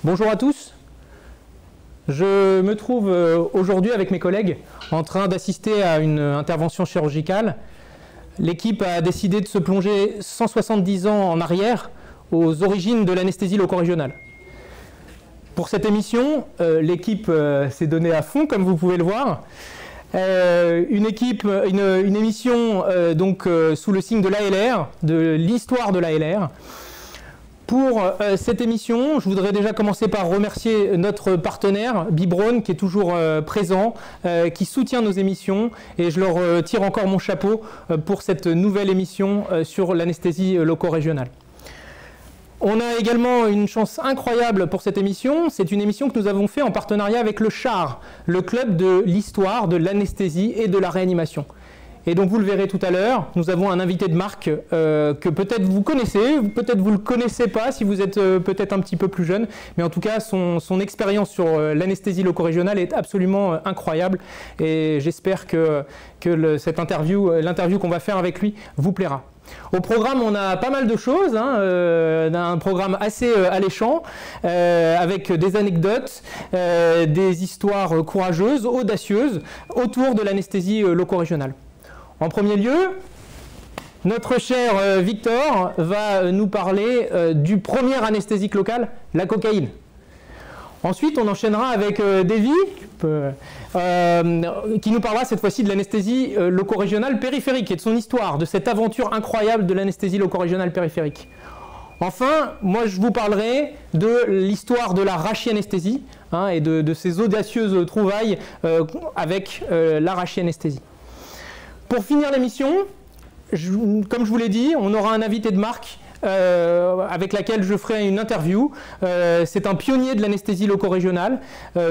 Bonjour à tous. Je me trouve aujourd'hui avec mes collègues en train d'assister à une intervention chirurgicale. L'équipe a décidé de se plonger 170 ans en arrière aux origines de l'anesthésie loco-régionale. Pour cette émission, l'équipe s'est donnée à fond, comme vous pouvez le voir. Une émission sous le signe de l'ALR, de l'histoire de l'ALR. Pour cette émission, je voudrais déjà commencer par remercier notre partenaire, Bibrone, qui est toujours présent, qui soutient nos émissions, et je leur tire encore mon chapeau pour cette nouvelle émission sur l'anesthésie loco-régionale. On a également une chance incroyable pour cette émission. C'est une émission que nous avons fait en partenariat avec le CHAR, le club de l'histoire de l'anesthésie et de la réanimation. Et donc vous le verrez tout à l'heure, nous avons un invité de marque que peut-être vous connaissez, peut-être vous ne le connaissez pas si vous êtes peut-être un petit peu plus jeune, mais en tout cas son expérience sur l'anesthésie loco-régionale est absolument incroyable et j'espère que l'interview qu'on va faire avec lui vous plaira. Au programme, on a pas mal de choses, un programme assez alléchant, avec des anecdotes, des histoires courageuses, audacieuses, autour de l'anesthésie loco-régionale. En premier lieu, notre cher Victor va nous parler du premier anesthésique local, la cocaïne. Ensuite, on enchaînera avec Davy, qui nous parlera cette fois-ci de l'anesthésie loco-régionale périphérique et de son histoire, de cette aventure incroyable de l'anesthésie loco-régionale périphérique. Enfin, moi je vous parlerai de l'histoire de la rachianesthésie et de ces audacieuses trouvailles avec la rachianesthésie. Pour finir l'émission, comme je vous l'ai dit, on aura un invité de marque avec laquelle je ferai une interview. C'est un pionnier de l'anesthésie loco-régionale,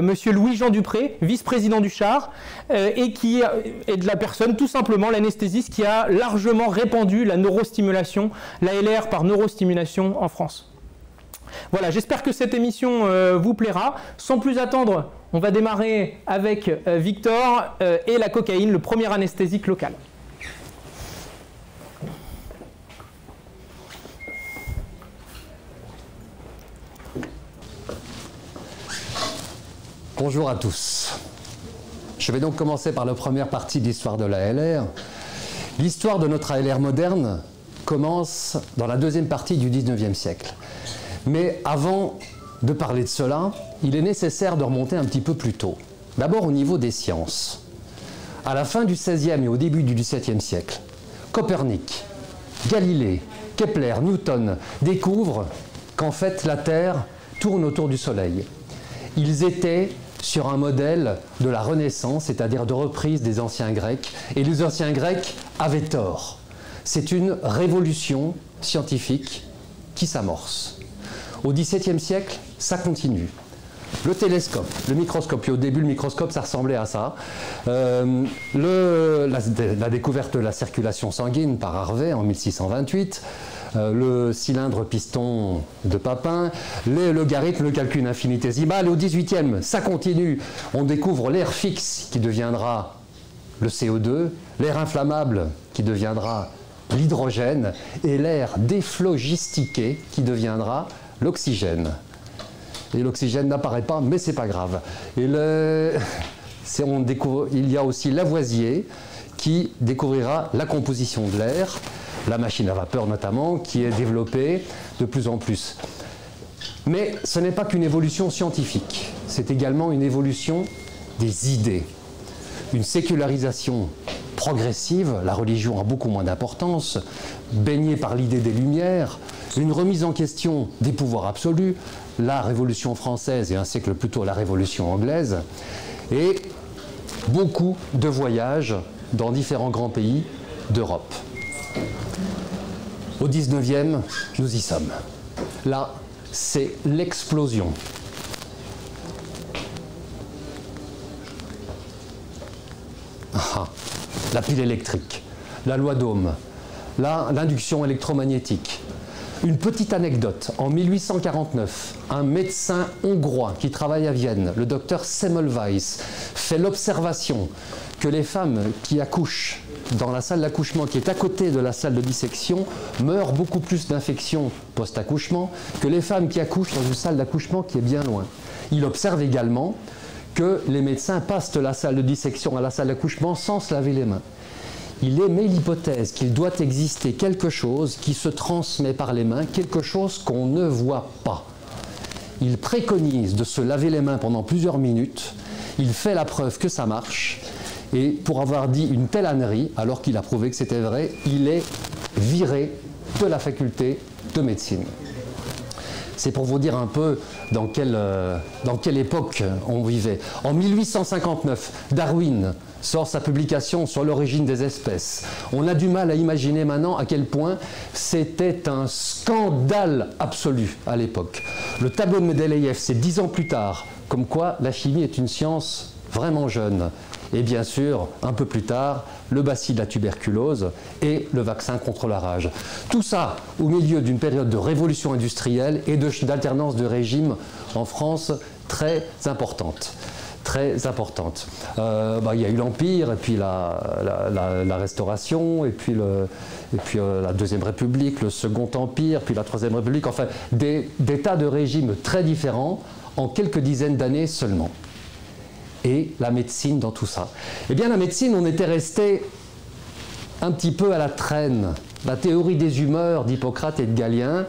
monsieur Louis-Jean Dupré, vice-président du CHAR, et qui est de la personne, tout simplement, l'anesthésiste qui a largement répandu la neurostimulation, l'ALR par neurostimulation en France. Voilà, j'espère que cette émission vous plaira. Sans plus attendre, on va démarrer avec Victor et la cocaïne, le premier anesthésique local. Bonjour à tous. Je vais donc commencer par la première partie de l'histoire de l'ALR. L'histoire de notre ALR moderne commence dans la deuxième partie du 19e siècle. Mais avant de parler de cela, il est nécessaire de remonter un petit peu plus tôt. D'abord au niveau des sciences. À la fin du XVIe et au début du XVIIe siècle, Copernic, Galilée, Kepler, Newton découvrent qu'en fait la Terre tourne autour du Soleil. Ils étaient sur un modèle de la Renaissance, c'est-à-dire de reprise des anciens Grecs, et les anciens Grecs avaient tort. C'est une révolution scientifique qui s'amorce. Au XVIIe siècle, ça continue. Le télescope, le microscope, et au début le microscope ça ressemblait à ça. La découverte de la circulation sanguine par Harvey en 1628, le cylindre piston de Papin, les logarithmes, le calcul infinitésimal. Au XVIIIe, ça continue. On découvre l'air fixe qui deviendra le CO2, l'air inflammable qui deviendra l'hydrogène et l'air déphlogistiqué qui deviendra l'oxygène. Et l'oxygène n'apparaît pas, mais c'est pas grave. Et il y a aussi Lavoisier qui découvrira la composition de l'air, la machine à vapeur notamment, qui est développée de plus en plus. Mais ce n'est pas qu'une évolution scientifique, c'est également une évolution des idées. Une sécularisation progressive, la religion a beaucoup moins d'importance, baignée par l'idée des Lumières, une remise en question des pouvoirs absolus, la Révolution française et un siècle plus tôt la Révolution anglaise, et beaucoup de voyages dans différents grands pays d'Europe. Au 19e, nous y sommes. Là, c'est l'explosion. La pile électrique, la loi d'Ohm, l'induction électromagnétique. Une petite anecdote, en 1849, un médecin hongrois qui travaille à Vienne, le docteur Semmelweis, fait l'observation que les femmes qui accouchent dans la salle d'accouchement qui est à côté de la salle de dissection meurent beaucoup plus d'infections post-accouchement que les femmes qui accouchent dans une salle d'accouchement qui est bien loin. Il observe également que les médecins passent de la salle de dissection à la salle d'accouchement sans se laver les mains. Il émet l'hypothèse qu'il doit exister quelque chose qui se transmet par les mains, quelque chose qu'on ne voit pas. Il préconise de se laver les mains pendant plusieurs minutes. Il fait la preuve que ça marche. Et pour avoir dit une telle ânerie, alors qu'il a prouvé que c'était vrai, il est viré de la faculté de médecine. C'est pour vous dire un peu dans quelle époque on vivait. En 1859, Darwin sort sa publication sur l'origine des espèces. On a du mal à imaginer maintenant à quel point c'était un scandale absolu à l'époque. Le tableau de Mendeleïev, c'est 10 ans plus tard, comme quoi la chimie est une science vraiment jeune. Et bien sûr, un peu plus tard, le bacille de la tuberculose et le vaccin contre la rage. Tout ça au milieu d'une période de révolution industrielle et d'alternance de régimes en France très importante. Très importante. Il y a eu l'Empire, et puis la Restauration, et puis la Deuxième République, le Second Empire, puis la Troisième République, enfin des tas de régimes très différents en quelques dizaines d'années seulement. Et la médecine dans tout ça. Eh bien la médecine, on était resté un petit peu à la traîne. La théorie des humeurs d'Hippocrate et de Galien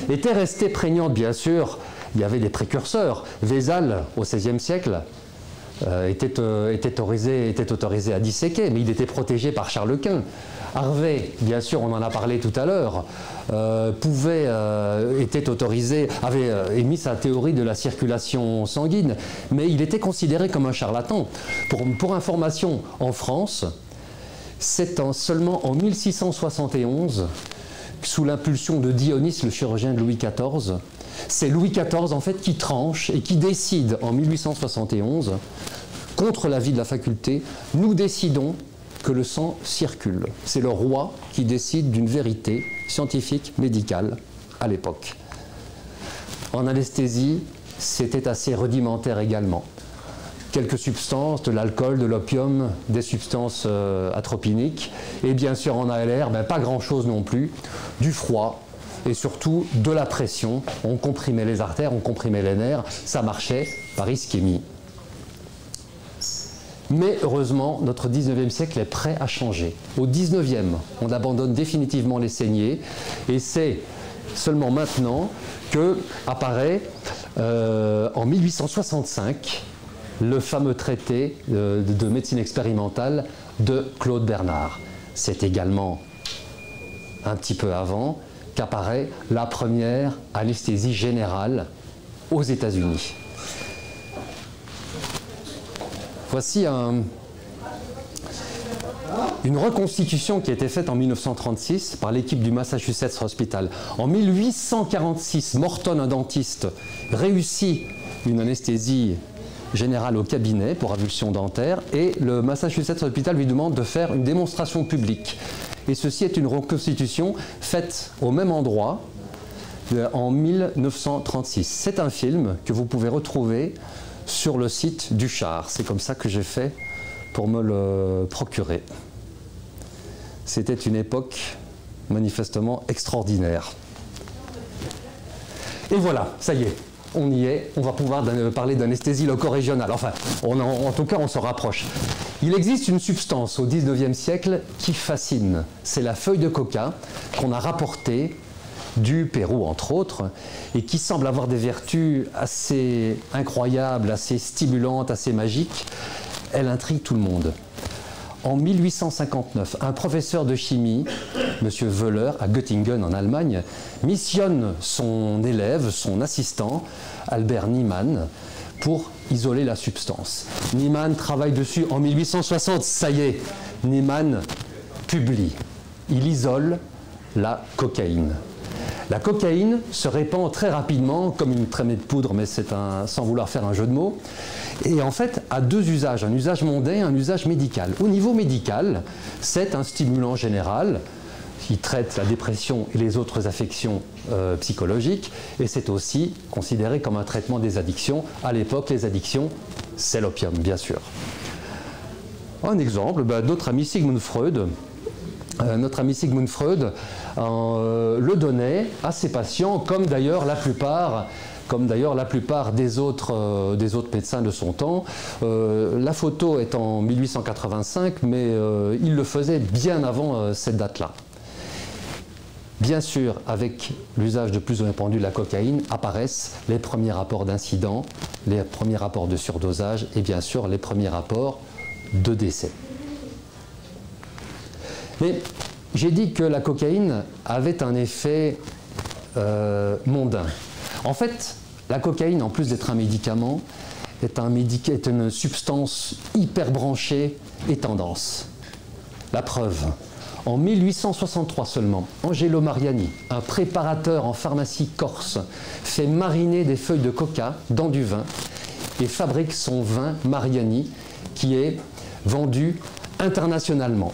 était restée prégnante, bien sûr. Il y avait des précurseurs. Vézal, au XVIe siècle, était autorisé à disséquer, mais il était protégé par Charles Quint. Harvey, bien sûr, on en a parlé tout à l'heure, avait émis sa théorie de la circulation sanguine, mais il était considéré comme un charlatan. Pour information, en France, c'est seulement en 1671, sous l'impulsion de Dionys, le chirurgien de Louis XIV, c'est Louis XIV en fait qui tranche et qui décide en 1871, contre l'avis de la faculté, nous décidons que le sang circule. C'est le roi qui décide d'une vérité scientifique, médicale, à l'époque. En anesthésie, c'était assez rudimentaire également. Quelques substances, de l'alcool, de l'opium, des substances atropiniques, et bien sûr en ALR, pas grand-chose non plus, du froid, et surtout de la pression. On comprimait les artères, on comprimait les nerfs, ça marchait par ischémie. Mais heureusement, notre 19e siècle est prêt à changer. Au 19e, on abandonne définitivement les saignées, et c'est seulement maintenant que apparaît, en 1865, le fameux traité de médecine expérimentale de Claude Bernard. C'est également un petit peu avant qu'apparaît la première anesthésie générale aux États-Unis. Voici une reconstitution qui a été faite en 1936 par l'équipe du Massachusetts Hospital. En 1846, Morton, un dentiste, réussit une anesthésie générale au cabinet pour avulsion dentaire et le Massachusetts Hospital lui demande de faire une démonstration publique. Et ceci est une reconstitution faite au même endroit en 1936. C'est un film que vous pouvez retrouver sur le site du Char. C'est comme ça que j'ai fait pour me le procurer. C'était une époque manifestement extraordinaire. Et voilà, ça y est, on y est, on va pouvoir parler d'anesthésie loco-régionale. Enfin, en tout cas, on se rapproche. Il existe une substance au 19e siècle qui fascine. C'est la feuille de coca qu'on a rapportée du Pérou, entre autres, et qui semble avoir des vertus assez incroyables, assez stimulantes, assez magiques. Elle intrigue tout le monde. En 1859, un professeur de chimie, M. Wöhler, à Göttingen en Allemagne, missionne son élève, son assistant, Albert Niemann, pour isoler la substance. Niemann travaille dessus en 1860, ça y est, Niemann publie. Il isole la cocaïne. La cocaïne se répand très rapidement, comme une traînée de poudre, mais c'est sans vouloir faire un jeu de mots, et en fait a deux usages, un usage mondain et un usage médical. Au niveau médical, c'est un stimulant général qui traite la dépression et les autres affections psychologiques, et c'est aussi considéré comme un traitement des addictions. À l'époque, les addictions, c'est l'opium, bien sûr. Un exemple, notre ami Sigmund Freud notre ami Sigmund Freud le donnait à ses patients, comme d'ailleurs la plupart des autres médecins de son temps. La photo est en 1885, mais il le faisait bien avant cette date-là. Bien sûr, avec l'usage de plus en plus répandu de la cocaïne, apparaissent les premiers rapports d'incidents, les premiers rapports de surdosage et bien sûr les premiers rapports de décès. Mais j'ai dit que la cocaïne avait un effet mondain. En fait, la cocaïne, en plus d'être un médicament, est une substance hyper branchée et tendance. La preuve, en 1863 seulement, Angelo Mariani, un préparateur en pharmacie corse, fait mariner des feuilles de coca dans du vin et fabrique son vin Mariani qui est vendu internationalement.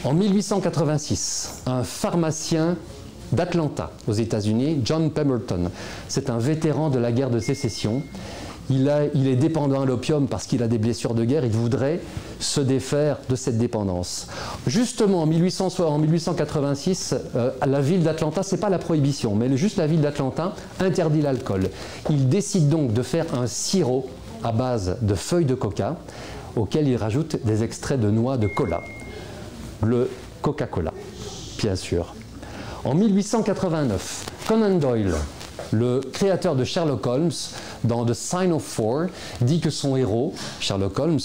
En 1886, un pharmacien d'Atlanta, aux États-Unis, John Pemberton, c'est un vétéran de la guerre de sécession. Il est dépendant à l'opium parce qu'il a des blessures de guerre. Il voudrait se défaire de cette dépendance. Justement, en 1886, la ville d'Atlanta, ce n'est pas la prohibition, mais juste la ville d'Atlanta interdit l'alcool. Il décide donc de faire un sirop à base de feuilles de coca, auquel il rajoute des extraits de noix de cola. Le Coca-Cola, bien sûr. En 1889, Conan Doyle, le créateur de Sherlock Holmes, dans The Sign of Four, dit que son héros, Sherlock Holmes,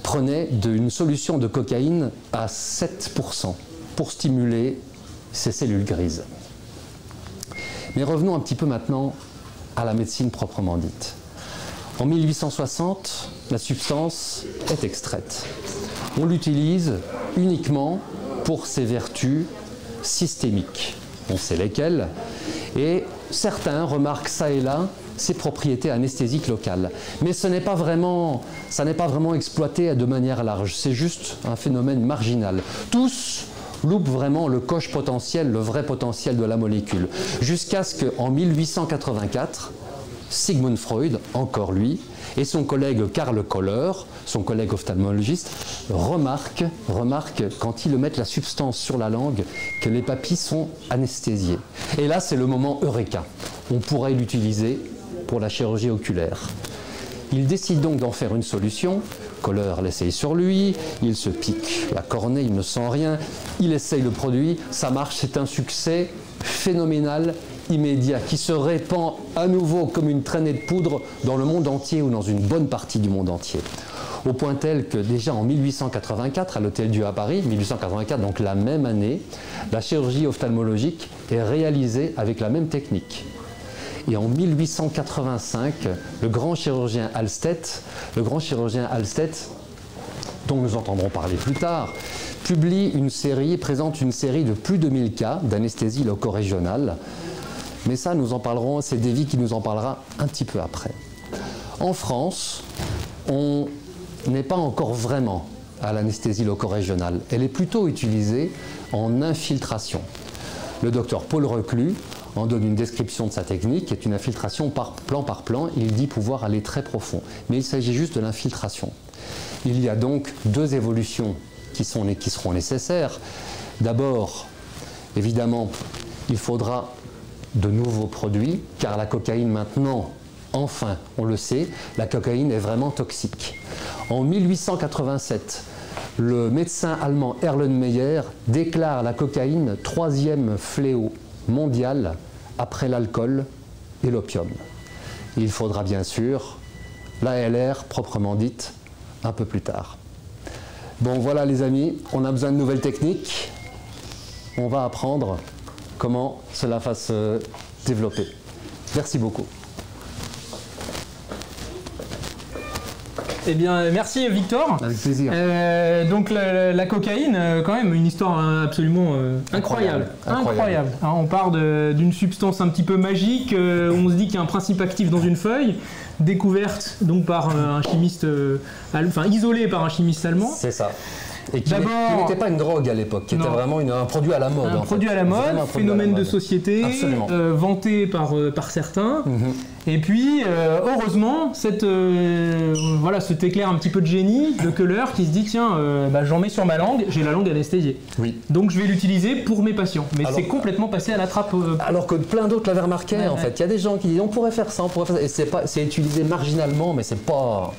prenait une solution de cocaïne à 7% pour stimuler ses cellules grises. Mais revenons un petit peu maintenant à la médecine proprement dite. En 1860, la substance est extraite. On l'utilise uniquement pour ses vertus systémiques. On sait lesquelles. Et certains remarquent ça et là ses propriétés anesthésiques locales. Mais ça n'est pas vraiment exploité de manière large. C'est juste un phénomène marginal. Tous loupent vraiment le coche potentiel, le vrai potentiel de la molécule. Jusqu'à ce qu'en 1884, Sigmund Freud, encore lui, et son collègue Karl Koller, son collègue ophtalmologiste, remarquent quand ils mettent la substance sur la langue que les papilles sont anesthésiées. Et là, c'est le moment eureka. On pourrait l'utiliser pour la chirurgie oculaire. Il décide donc d'en faire une solution. Koller l'essaye sur lui, il se pique la cornée, il ne sent rien, il essaye le produit, ça marche, c'est un succès phénoménal, immédiat, qui se répand à nouveau comme une traînée de poudre dans le monde entier ou dans une bonne partie du monde entier. Au point tel que déjà en 1884, à l'Hôtel Dieu à Paris, 1884, donc la même année, la chirurgie ophtalmologique est réalisée avec la même technique. Et en 1885, le grand chirurgien Alstedt, dont nous entendrons parler plus tard, présente une série de plus de 1000 cas d'anesthésie loco-régionale. Mais ça, nous en parlerons, c'est Davy qui nous en parlera un petit peu après. En France, on n'est pas encore vraiment à l'anesthésie loco-régionale. Elle est plutôt utilisée en infiltration. Le docteur Paul Reclus en donne une description de sa technique, qui est une infiltration par plan. Il dit pouvoir aller très profond. Mais il s'agit juste de l'infiltration. Il y a donc deux évolutions qui seront nécessaires. D'abord, évidemment, il faudra de nouveaux produits, car la cocaïne maintenant, enfin, on le sait, la cocaïne est vraiment toxique. En 1887, le médecin allemand Erlenmeyer déclare la cocaïne troisième fléau mondial après l'alcool et l'opium. Il faudra bien sûr l'ALR proprement dite un peu plus tard. Bon voilà les amis, on a besoin de nouvelles techniques. On va apprendre comment cela va se développer. Merci beaucoup. Eh bien, merci Victor. Avec plaisir. Donc la cocaïne, quand même, une histoire absolument incroyable. Incroyable. Hein, on part d'une substance un petit peu magique, on se dit qu'il y a un principe actif dans une feuille, découverte donc par un chimiste, isolée par un chimiste allemand. C'est ça. Et qui n'était pas une drogue à l'époque, qui était vraiment un produit à la mode. Un produit à la mode, phénomène de société, vanté par certains. Et puis, heureusement, voilà, cet éclair un petit peu de génie de Köhler qui se dit, tiens, j'en mets sur ma langue, j'ai la langue anesthésiée. Oui. Donc je vais l'utiliser pour mes patients. Mais c'est complètement passé à la trappe. Alors que plein d'autres l'avaient remarqué, en fait. Il y a des gens qui disent, on pourrait faire ça, et c'est utilisé marginalement, mais c'est pas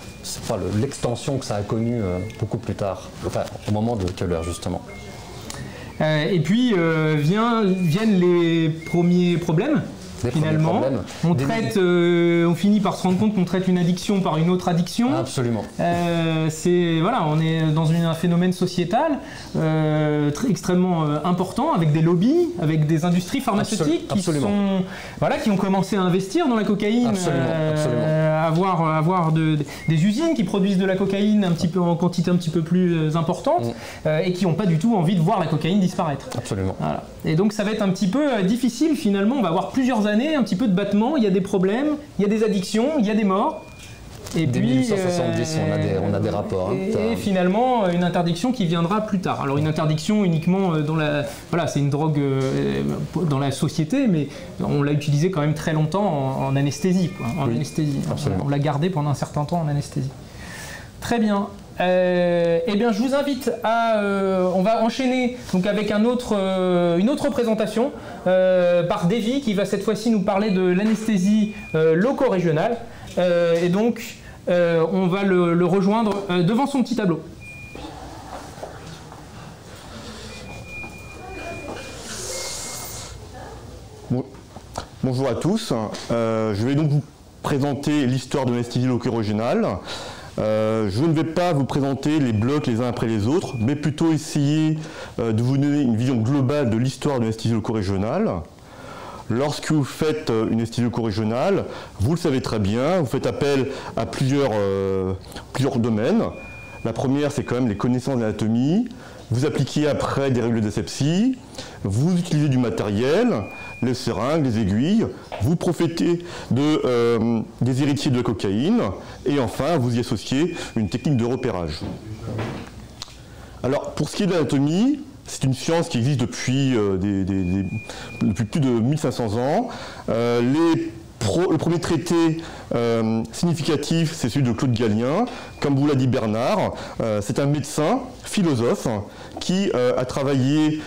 l'extension que ça a connue beaucoup plus tard, enfin, au moment de Köhler, justement. Et puis viennent les premiers problèmes. Finalement, on finit par se rendre compte qu'on traite une addiction par une autre addiction. Absolument. Voilà, on est dans un phénomène sociétal extrêmement important, avec des lobbies, avec des industries pharmaceutiques qui ont commencé à investir dans la cocaïne, avoir des usines qui produisent de la cocaïne en quantité un petit peu plus importante et qui n'ont pas du tout envie de voir la cocaïne disparaître. Absolument. Voilà. Et donc ça va être un petit peu difficile finalement, on va avoir plusieurs années, un petit peu de battement, il y a des problèmes, il y a des addictions, il y a des morts. Et dès puis, 1870, on a des rapports. Et finalement, une interdiction qui viendra plus tard. Alors une interdiction uniquement voilà, c'est une drogue dans la société, mais on l'a utilisée quand même très longtemps en anesthésie. Anesthésie. Absolument. On l'a gardée pendant un certain temps en anesthésie. Très bien. Eh bien, je vous invite on va enchaîner donc avec une autre présentation par Davy qui va cette fois-ci nous parler de l'anesthésie loco-régionale. Et donc, on va le rejoindre devant son petit tableau. Bonjour à tous. Je vais donc vous présenter l'histoire de l'anesthésie loco-régionale. Je ne vais pas vous présenter les blocs les uns après les autres, mais plutôt essayer de vous donner une vision globale de l'histoire de l'anesthésie loco-régionale. Lorsque vous faites une anesthésie loco-régionale, vous le savez très bien, vous faites appel à plusieurs domaines. La première, c'est quand même les connaissances d'anatomie. Vous appliquez après des règles d'asepsie, vous utilisez du matériel, les seringues, les aiguilles, vous profitez des héritiers de la cocaïne, et enfin, vous y associez une technique de repérage. Alors, pour ce qui est de l'anatomie, c'est une science qui existe depuis plus de 1500 ans. Le premier traité significatif, c'est celui de Claude Gallien. Comme vous l'a dit Bernard, c'est un médecin, philosophe, qui a travaillé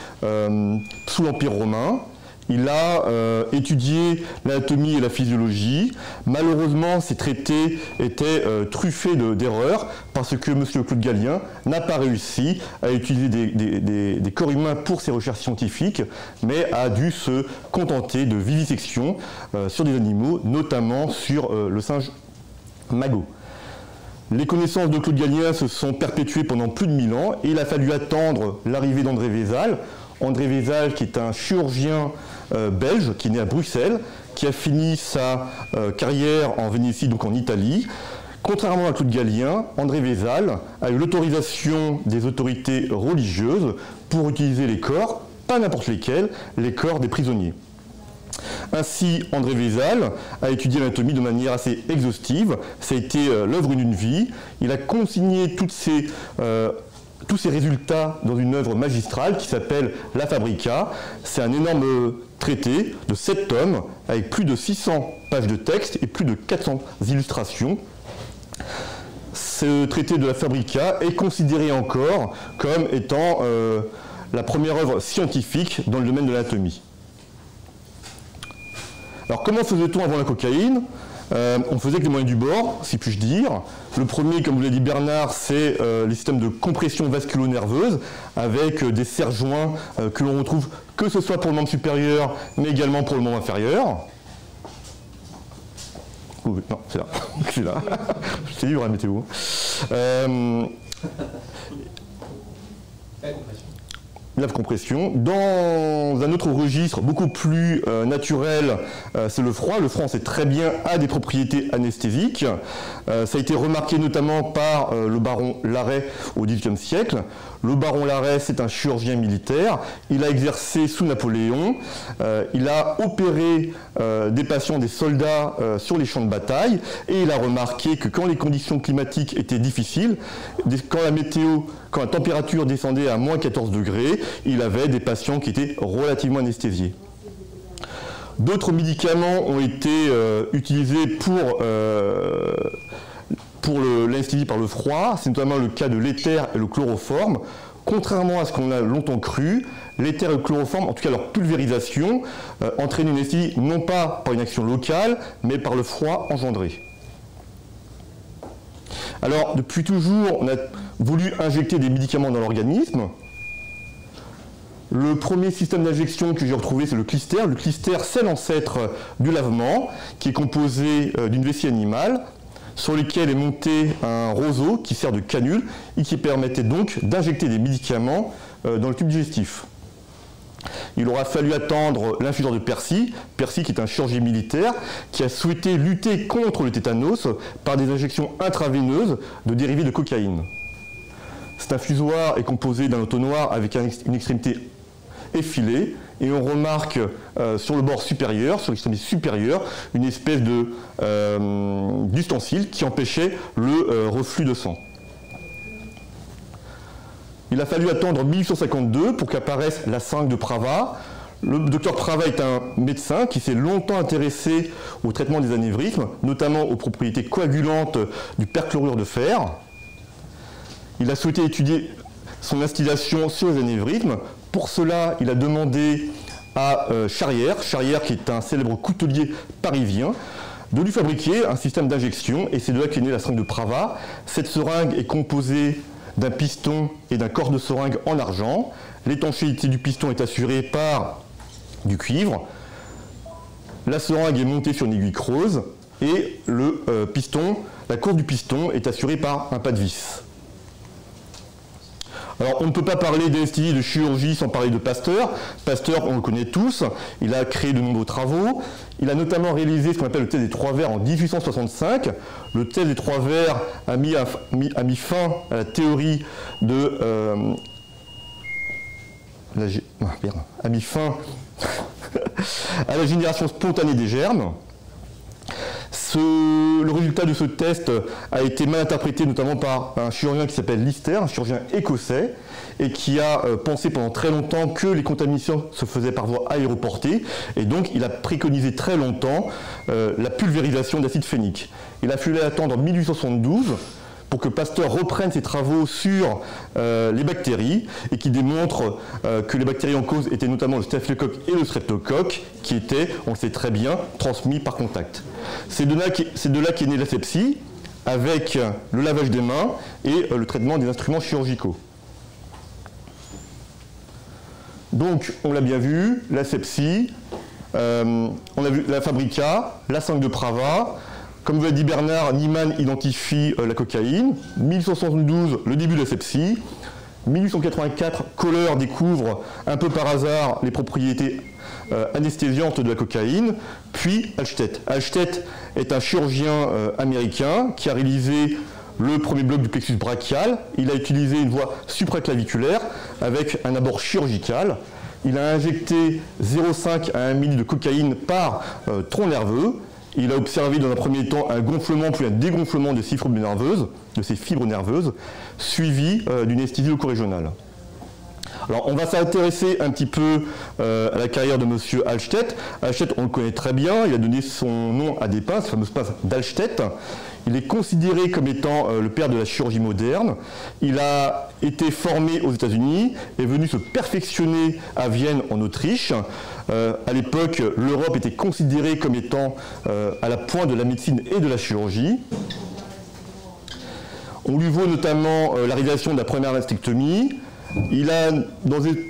sous l'Empire romain. Il a étudié l'anatomie et la physiologie. Malheureusement, ces traités étaient truffés d'erreurs parce que M. Claude Gallien n'a pas réussi à utiliser des corps humains pour ses recherches scientifiques, mais a dû se contenter de vivisections sur des animaux, notamment sur le singe Magot. Les connaissances de Claude Gallien se sont perpétuées pendant plus de 1000 ans et il a fallu attendre l'arrivée d'André Vézal. André Vézal, qui est un chirurgien belge, qui est né à Bruxelles, qui a fini sa carrière en Vénétie, donc en Italie. Contrairement à Claude Gallien, André Vézal a eu l'autorisation des autorités religieuses pour utiliser les corps, pas n'importe lesquels, les corps des prisonniers. Ainsi, André Vézal a étudié l'anatomie de manière assez exhaustive. Ça a été l'œuvre d'une vie. Il a consigné tous ces résultats dans une œuvre magistrale qui s'appelle La Fabrica. C'est un énorme traité de 7 tomes avec plus de 600 pages de texte et plus de 400 illustrations. Ce traité de La Fabrica est considéré encore comme étant la première œuvre scientifique dans le domaine de l'anatomie. Alors comment faisait-on avant la cocaïne ? On faisait avec les moyens du bord, si puis-je dire. Le premier, comme vous l'a dit Bernard, c'est les systèmes de compression vasculo-nerveuse avec des serre-joints que l'on retrouve que ce soit pour le membre supérieur, mais également pour le membre inférieur. Oui, non, c'est là. C'est là. C'est dur à météo. La compression. Dans un autre registre beaucoup plus naturel, c'est le froid. Le froid, on sait très bien, a des propriétés anesthésiques. Ça a été remarqué notamment par le baron Larrey au XVIIIe siècle. Le baron Larrey, c'est un chirurgien militaire. Il a exercé sous Napoléon. Il a opéré des patients, des soldats sur les champs de bataille. Et il a remarqué que quand les conditions climatiques étaient difficiles, quand la température descendait à moins 14 degrés, il avait des patients qui étaient relativement anesthésiés. D'autres médicaments ont été utilisés pour l'anesthésie par le froid. C'est notamment le cas de l'éther et le chloroforme. Contrairement à ce qu'on a longtemps cru, l'éther et le chloroforme, en tout cas leur pulvérisation, entraîne une anesthésie non pas par une action locale, mais par le froid engendré. Alors, depuis toujours, on a voulu injecter des médicaments dans l'organisme. Le premier système d'injection que j'ai retrouvé, c'est le clister. Le clister, c'est l'ancêtre du lavement, qui est composé d'une vessie animale, sur lequel est monté un roseau qui sert de canule et qui permettait donc d'injecter des médicaments dans le tube digestif. Il aura fallu attendre l'infuseur de Percy, Percy qui est un chirurgien militaire, qui a souhaité lutter contre le tétanos par des injections intraveineuses de dérivés de cocaïne. Cet infusoire est composé d'un entonnoir avec une extrémité effilée, et on remarque sur le bord supérieur, sur l'extrémité supérieure, une espèce d'ustensile qui empêchait le reflux de sang. Il a fallu attendre 1852 pour qu'apparaisse la seringue de Prava. Le docteur Prava est un médecin qui s'est longtemps intéressé au traitement des anévrismes, notamment aux propriétés coagulantes du perchlorure de fer. Il a souhaité étudier son instillation sur les anévrismes. Pour cela, il a demandé à Charrière, Charrière qui est un célèbre coutelier parisien, de lui fabriquer un système d'injection, et c'est de là qu'est née la seringue de Prava. Cette seringue est composée d'un piston et d'un corps de seringue en argent. L'étanchéité du piston est assurée par du cuivre. La seringue est montée sur une aiguille creuse et la course du piston est assurée par un pas de vis. Alors, on ne peut pas parler d'anesthésie et de chirurgie sans parler de Pasteur. Pasteur, on le connaît tous, il a créé de nombreux travaux. Il a notamment réalisé ce qu'on appelle le test des 3 vers en 1865. Le test des 3 vers a mis fin à la théorie de... a mis fin à la génération spontanée des germes. Le résultat de ce test a été mal interprété notamment par un chirurgien qui s'appelle Lister, un chirurgien écossais, et qui a pensé pendant très longtemps que les contaminations se faisaient par voie aéroportée, et donc il a préconisé très longtemps la pulvérisation d'acide phénique. Il a fallu attendre 1872 pour que Pasteur reprenne ses travaux sur les bactéries et qui démontre que les bactéries en cause étaient notamment le staphylocoque et le streptocoque qui étaient, on le sait très bien, transmis par contact. C'est de là qu'est née l'asepsie avec le lavage des mains et le traitement des instruments chirurgicaux. Donc, on l'a bien vu, l'asepsie, on a vu la fabrica, la seringue de Prava. Comme vous l'a dit Bernard, Niemann identifie la cocaïne. 1872, le début de l'asepsie. 1884, Kohler découvre un peu par hasard les propriétés anesthésiantes de la cocaïne. Puis Alstedt. Alstedt est un chirurgien américain qui a réalisé le premier bloc du plexus brachial. Il a utilisé une voie supraclaviculaire avec un abord chirurgical. Il a injecté 0,5 à 1 ml de cocaïne par tronc nerveux. Il a observé dans un premier temps un gonflement puis un dégonflement de ces fibres nerveuses, suivi d'une anesthésie locorégionale. Alors on va s'intéresser un petit peu à la carrière de M. Alstedt. Alstedt, on le connaît très bien, il a donné son nom à des pinces, les fameuses pinces d'Alstedt. Il est considéré comme étant le père de la chirurgie moderne. Il a été formé aux États-Unis, est venu se perfectionner à Vienne en Autriche. À l'époque, l'Europe était considérée comme étant à la pointe de la médecine et de la chirurgie. On lui vaut notamment la réalisation de la première mastectomie. Il a,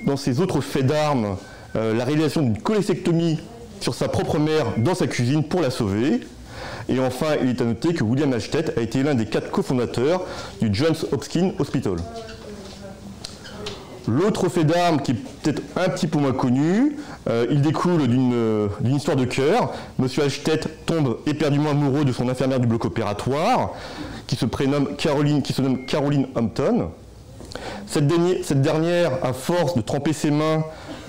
dans ses autres faits d'armes, la réalisation d'une cholecystectomie sur sa propre mère dans sa cuisine pour la sauver. Et enfin, il est à noter que William Alstedt a été l'un des 4 cofondateurs du Johns Hopkins Hospital. L'autre fait d'armes qui est peut-être un petit peu moins connu, il découle d'une histoire de cœur. Monsieur Alstedt tombe éperdument amoureux de son infirmière du bloc opératoire, qui se nomme Caroline Hampton. Cette dernière, à force de tremper ses mains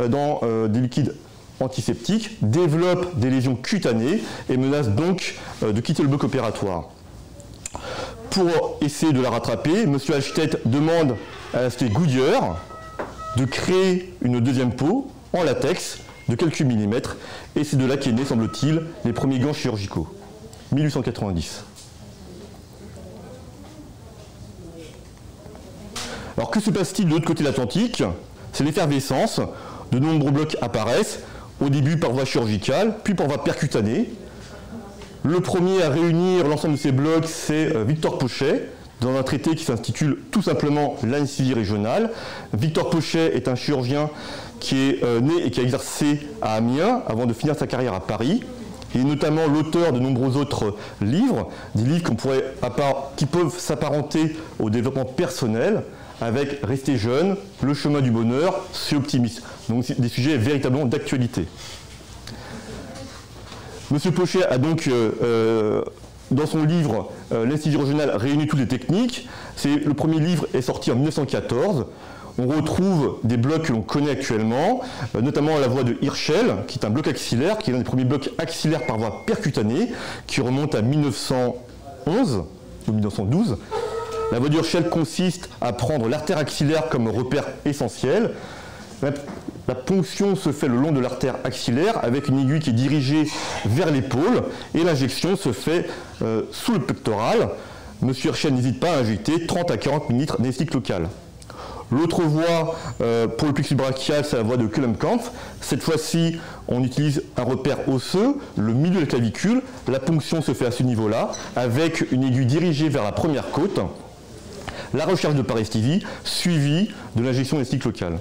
dans des liquides antiseptiques, développe des lésions cutanées et menace donc de quitter le bloc opératoire. Pour essayer de la rattraper, M. Alstedt demande à la société Goodyear de créer une deuxième peau en latex de quelques millimètres, et c'est de là qu'est né, semble-t-il, les premiers gants chirurgicaux. 1890. Alors que se passe-t-il de l'autre côté de l'Atlantique? C'est l'effervescence, de nombreux blocs apparaissent, au début par voie chirurgicale, puis par voie percutanée. Le premier à réunir l'ensemble de ces blocs, c'est Victor Pochet, dans un traité qui s'intitule tout simplement l'anesthésie régionale. Victor Pochet est un chirurgien qui est né et qui a exercé à Amiens avant de finir sa carrière à Paris. Il est notamment l'auteur de nombreux autres livres, des livres qui peuvent s'apparenter au développement personnel, avec Rester jeune, Le chemin du bonheur, C'est optimiste. Donc c'est des sujets véritablement d'actualité. Monsieur Pochet a donc, dans son livre L'anesthésie régionale réunit toutes les techniques. Le premier livre est sorti en 1914. On retrouve des blocs que l'on connaît actuellement, notamment la voie de Hirschel, qui est un bloc axillaire, qui est l'un des premiers blocs axillaires par voie percutanée, qui remonte à 1911 ou 1912. La voie d'Hirschel consiste à prendre l'artère axillaire comme repère essentiel. La ponction se fait le long de l'artère axillaire avec une aiguille qui est dirigée vers l'épaule et l'injection se fait sous le pectoral. M. Hirschel n'hésite pas à injecter 30 à 40 ml d'anesthésie locale. L'autre voie pour le plexus brachial, c'est la voie de Kuhlenkampff. Cette fois-ci, on utilise un repère osseux, le milieu de la clavicule. La ponction se fait à ce niveau-là avec une aiguille dirigée vers la première côte. La recherche de parestésie suivie de l'injection d'anesthésie locale.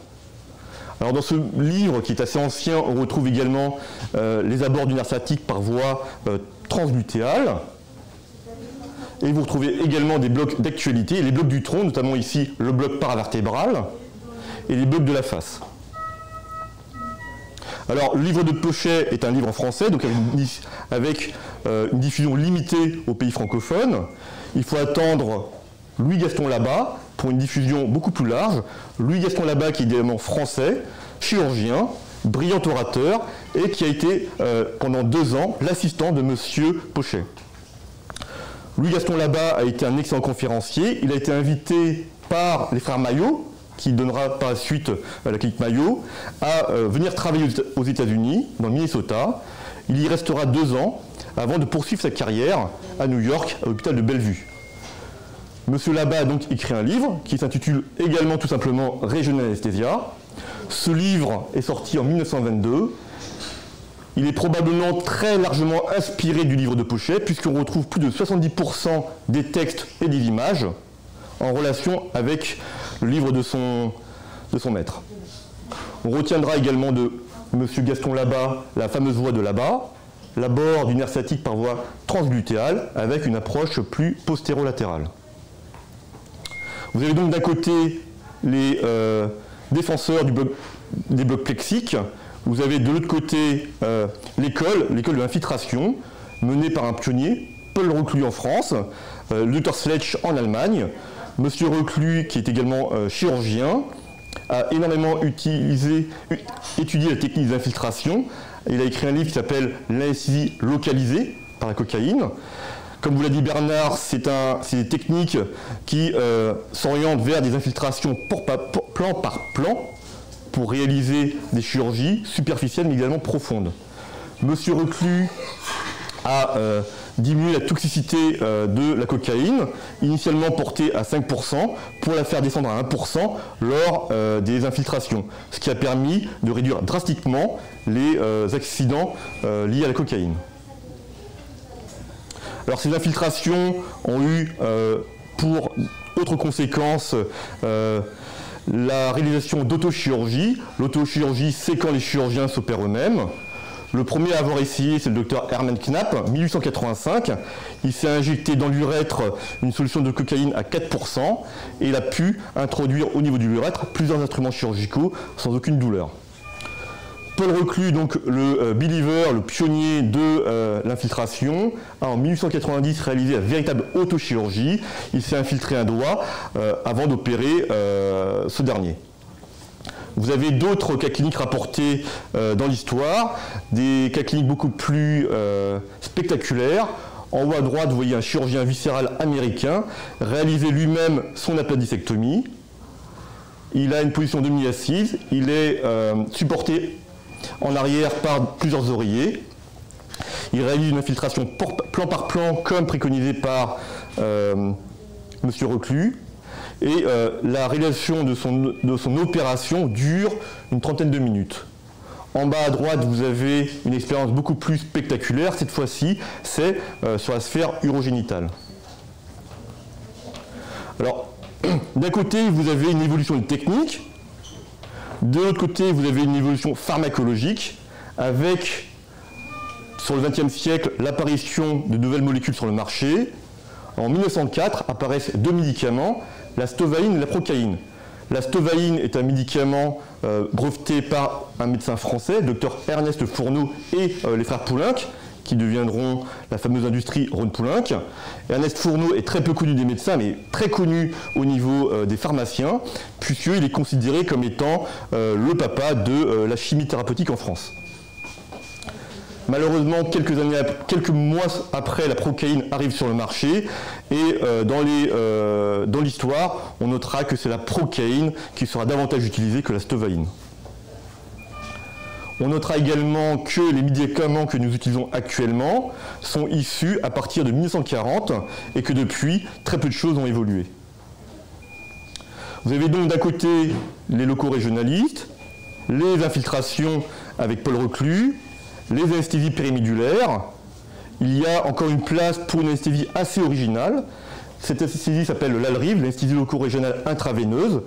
Alors dans ce livre qui est assez ancien, on retrouve également les abords du nerf sciatique par voie transglutéale. Et vous retrouvez également des blocs d'actualité, les blocs du tronc, notamment ici le bloc paravertébral et les blocs de la face. Alors le livre de Pochet est un livre en français, donc avec une diffusion limitée aux pays francophones. Il faut attendre Louis-Gaston Labat pour une diffusion beaucoup plus large. Louis-Gaston Labat qui est également français, chirurgien, brillant orateur et qui a été pendant 2 ans l'assistant de M. Pochet. Louis-Gaston Labat a été un excellent conférencier. Il a été invité par les frères Maillot, qui donnera par la suite à la clinique Maillot, à venir travailler aux États-Unis, dans le Minnesota. Il y restera 2 ans avant de poursuivre sa carrière à New York, à l'hôpital de Bellevue. Monsieur Labat a donc écrit un livre qui s'intitule également tout simplement Regional Anesthesia. Ce livre est sorti en 1922. Il est probablement très largement inspiré du livre de Pochet, puisqu'on retrouve plus de 70% des textes et des images en relation avec le livre de son maître. On retiendra également de M. Gaston Labat la fameuse voie de Labat, l'abord du nerf sciatique par voie transglutéale, avec une approche plus postérolatérale. Vous avez donc d'un côté les défenseurs des blocs plexiques. Vous avez de l'autre côté l'école de l'infiltration, menée par un pionnier, Paul Reclus en France, le Dr Sledge en Allemagne. Monsieur Reclus, qui est également chirurgien, a énormément étudié la technique d'infiltration. Il a écrit un livre qui s'appelle L'anesthésie localisée par la cocaïne. Comme vous l'a dit Bernard, c'est des techniques qui s'orientent vers des infiltrations plan par plan pour réaliser des chirurgies superficielles mais également profondes. Monsieur Reclus a diminué la toxicité de la cocaïne, initialement portée à 5%, pour la faire descendre à 1% lors des infiltrations, ce qui a permis de réduire drastiquement les accidents liés à la cocaïne. Alors ces infiltrations ont eu pour autre conséquence la réalisation d'autochirurgie. L'autochirurgie, c'est quand les chirurgiens s'opèrent eux-mêmes. Le premier à avoir essayé, c'est le docteur Hermann Knapp, 1885. Il s'est injecté dans l'urètre une solution de cocaïne à 4% et il a pu introduire au niveau de l'urètre plusieurs instruments chirurgicaux sans aucune douleur. Paul Reclus, donc le believer, le pionnier de l'infiltration, a en 1890 réalisé la véritable autochirurgie. Il s'est infiltré un doigt avant d'opérer ce dernier. Vous avez d'autres cas cliniques rapportés dans l'histoire, des cas cliniques beaucoup plus spectaculaires. En haut à droite, vous voyez un chirurgien viscéral américain réaliser lui-même son appendicectomie. Il a une position demi-assise, il est supporté en arrière par plusieurs oreillers. Il réalise une infiltration plan par plan, comme préconisé par M. Reclus. Et la réalisation de son opération dure une trentaine de minutes. En bas à droite, vous avez une expérience beaucoup plus spectaculaire. Cette fois-ci, c'est sur la sphère urogénitale. Alors, d'un côté, vous avez une évolution de technique. De l'autre côté, vous avez une évolution pharmacologique avec, sur le XXe siècle, l'apparition de nouvelles molécules sur le marché. En 1904 apparaissent deux médicaments, la stovaïne et la procaïne. La stovaïne est un médicament breveté par un médecin français, le Dr Ernest Fourneau et les frères Poulenc, qui deviendront la fameuse industrie Rhône-Poulenc. Ernest Fourneau est très peu connu des médecins, mais très connu au niveau des pharmaciens, puisqu'il est considéré comme étant le papa de la chimie thérapeutique en France. Malheureusement, quelques mois après, la procaïne arrive sur le marché et dans l'histoire, on notera que c'est la procaïne qui sera davantage utilisée que la stovaïne. On notera également que les médicaments que nous utilisons actuellement sont issus à partir de 1940 et que depuis, très peu de choses ont évolué. Vous avez donc d'un côté les locaux régionalistes, les infiltrations avec Paul Reclus, les anesthésies périmédulaires. Il y a encore une place pour une anesthésie assez originale. Cette anesthésie s'appelle l'ALRIV, l'anesthésie loco-régionale intraveineuse.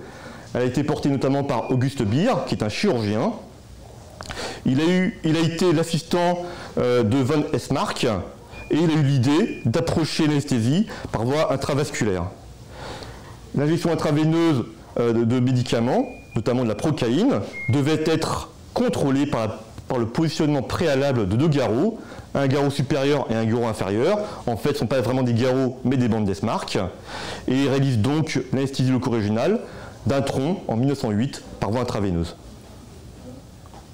Elle a été portée notamment par Auguste Beer, qui est un chirurgien. Il a été l'assistant de von Esmarck et il a eu l'idée d'approcher l'anesthésie par voie intravasculaire. L'injection intraveineuse de médicaments, notamment de la procaïne, devait être contrôlée par le positionnement préalable de deux garrots, un garrot supérieur et un garrot inférieur. En fait, ce ne sont pas vraiment des garrots, mais des bandes d'Esmarck. Et il réalise donc l'anesthésie loco-régionale d'un tronc en 1908 par voie intraveineuse.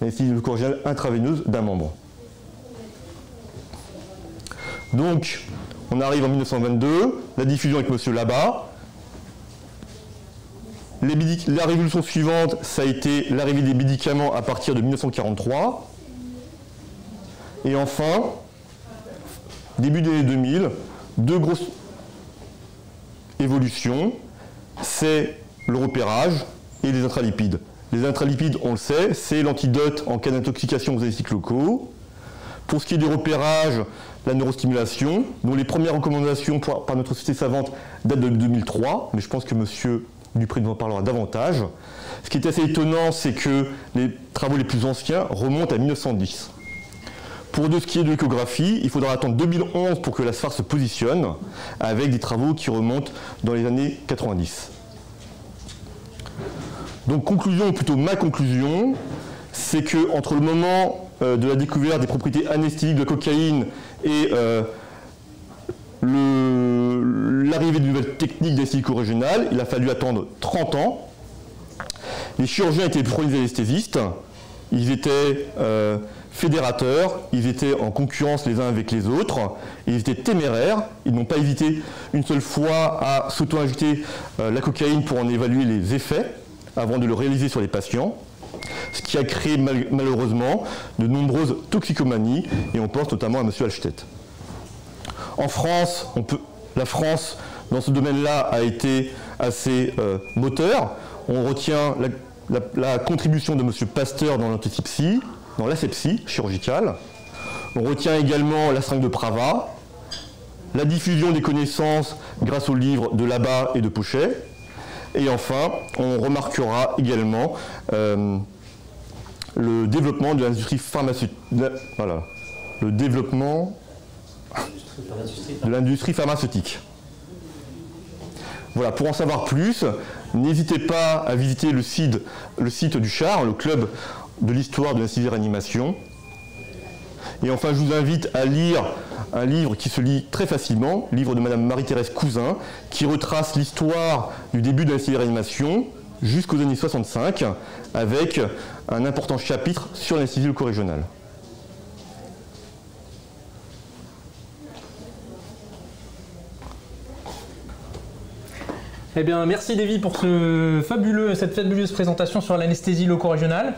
L'anesthésie loco-régionale intraveineuse d'un membre. Donc, on arrive en 1922, la diffusion avec M. Labat. La révolution suivante, ça a été l'arrivée des médicaments à partir de 1943. Et enfin, début des années 2000, deux grosses évolutions, c'est le repérage et les intralipides. Les intralipides, on le sait, c'est l'antidote en cas d'intoxication aux anesthésiques locaux. Pour ce qui est du repérage, la neurostimulation, dont les premières recommandations par notre société savante datent de 2003, mais je pense que M. Dupré nous en parlera davantage. Ce qui est assez étonnant, c'est que les travaux les plus anciens remontent à 1910. Pour ce qui est de l'échographie, il faudra attendre 2011 pour que la SFAR se positionne, avec des travaux qui remontent dans les années 90. Donc conclusion, ou plutôt ma conclusion, c'est que entre le moment de la découverte des propriétés anesthésiques de la cocaïne et l'arrivée de nouvelles techniques d'anesthésie régionale, il a fallu attendre 30 ans. Les chirurgiens étaient les premiers anesthésistes, ils étaient fédérateurs, ils étaient en concurrence les uns avec les autres, ils étaient téméraires, ils n'ont pas hésité une seule fois à s'auto-injecter la cocaïne pour en évaluer les effets avant de le réaliser sur les patients, ce qui a créé malheureusement de nombreuses toxicomanies, et on pense notamment à M. Alstedt. En France, la France, dans ce domaine-là, a été assez moteur. On retient la contribution de M. Pasteur dans l'antisepsie, dans l'asepsie chirurgicale. On retient également la seringue de Prava, la diffusion des connaissances grâce aux livres de Labat et de Pochet. Et enfin, on remarquera également le développement de l'industrie pharmaceutique. Voilà, le développement de l'industrie pharmaceutique. Voilà, pour en savoir plus, n'hésitez pas à visiter le site du CHAR, le club de l'histoire de l'anesthésie réanimation. Et enfin, je vous invite à lire un livre qui se lit très facilement, livre de Madame Marie-Thérèse Cousin, qui retrace l'histoire du début de l'anesthésie réanimation jusqu'aux années 65, avec un important chapitre sur l'anesthésie loco-régionale. Eh bien, merci Davy pour cette fabuleuse présentation sur l'anesthésie loco-régionale,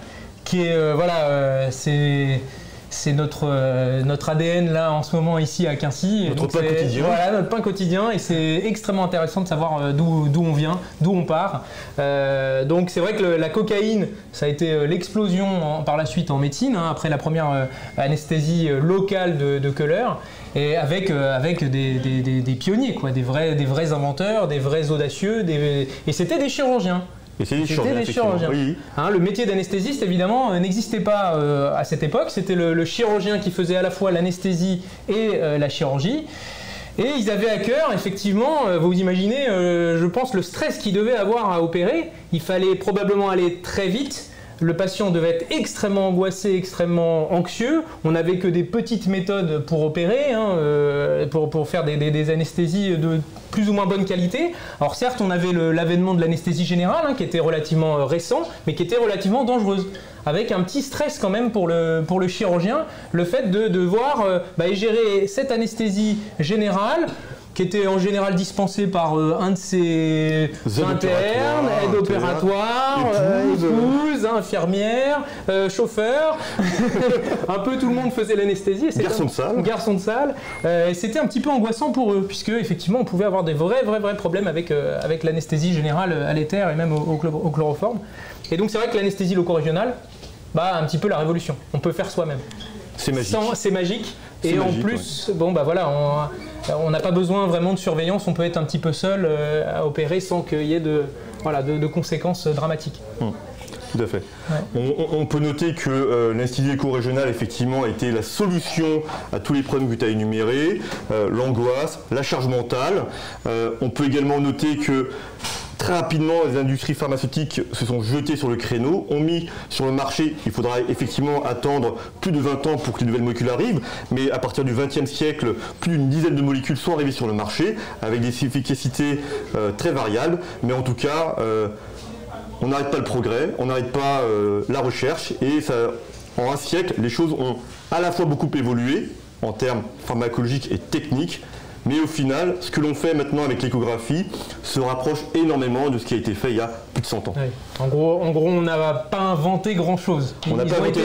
qui est, voilà, c'est notre ADN là en ce moment ici à Quincy. Notre pain quotidien. Voilà, notre pain quotidien, et c'est extrêmement intéressant de savoir d'où on vient, d'où on part. Donc c'est vrai que la cocaïne, ça a été l'explosion par la suite en médecine, hein, après la première anesthésie locale de Köhler, et avec des pionniers, quoi, des vrais inventeurs, des vrais audacieux, et c'était des chirurgiens. Et c'est des chirurgiens. Oui. Hein, le métier d'anesthésiste, évidemment, n'existait pas à cette époque. C'était le chirurgien qui faisait à la fois l'anesthésie et la chirurgie. Et ils avaient à cœur, effectivement, vous imaginez, je pense, le stress qu'ils devaient avoir à opérer. Il fallait probablement aller très vite. Le patient devait être extrêmement angoissé, extrêmement anxieux. On n'avait que des petites méthodes pour opérer, hein, pour faire des anesthésies de plus ou moins bonne qualité. Alors certes, on avait l'avènement de l'anesthésie générale, hein, qui était relativement récent, mais qui était relativement dangereuse, avec un petit stress quand même pour le chirurgien, le fait de devoir gérer cette anesthésie générale, qui était en général dispensé par un de ses internes, aide opératoire, épouse, infirmière, chauffeur. Un peu tout le monde faisait l'anesthésie. Garçon de salle. Et c'était un petit peu angoissant pour eux, puisque effectivement on pouvait avoir des vrais problèmes avec l'anesthésie générale à l'éther et même au chloroforme. Et donc c'est vrai que l'anesthésie loco-régionale, un petit peu la révolution. On peut faire soi-même. C'est magique. C'est magique. Et en plus, on n'a pas besoin vraiment de surveillance, on peut être un petit peu seul à opérer sans qu'il y ait de conséquences dramatiques. Tout à fait. Ouais. On peut noter que l'Institut éco-régional, effectivement, a été la solution à tous les problèmes que tu as énumérés, l'angoisse, la charge mentale. On peut également noter que très rapidement, les industries pharmaceutiques se sont jetées sur le créneau, ont mis sur le marché, il faudra effectivement attendre plus de 20 ans pour que les nouvelles molécules arrivent, mais à partir du XXe siècle, plus d'une dizaine de molécules sont arrivées sur le marché, avec des efficacités très variables, mais en tout cas, on n'arrête pas le progrès, on n'arrête pas la recherche, et en un siècle, les choses ont à la fois beaucoup évolué, en termes pharmacologiques et techniques, mais au final, ce que l'on fait maintenant avec l'échographie se rapproche énormément de ce qui a été fait il y a plus de 100 ans. Oui. En gros, on n'a pas inventé grand-chose. On n'a pas inventé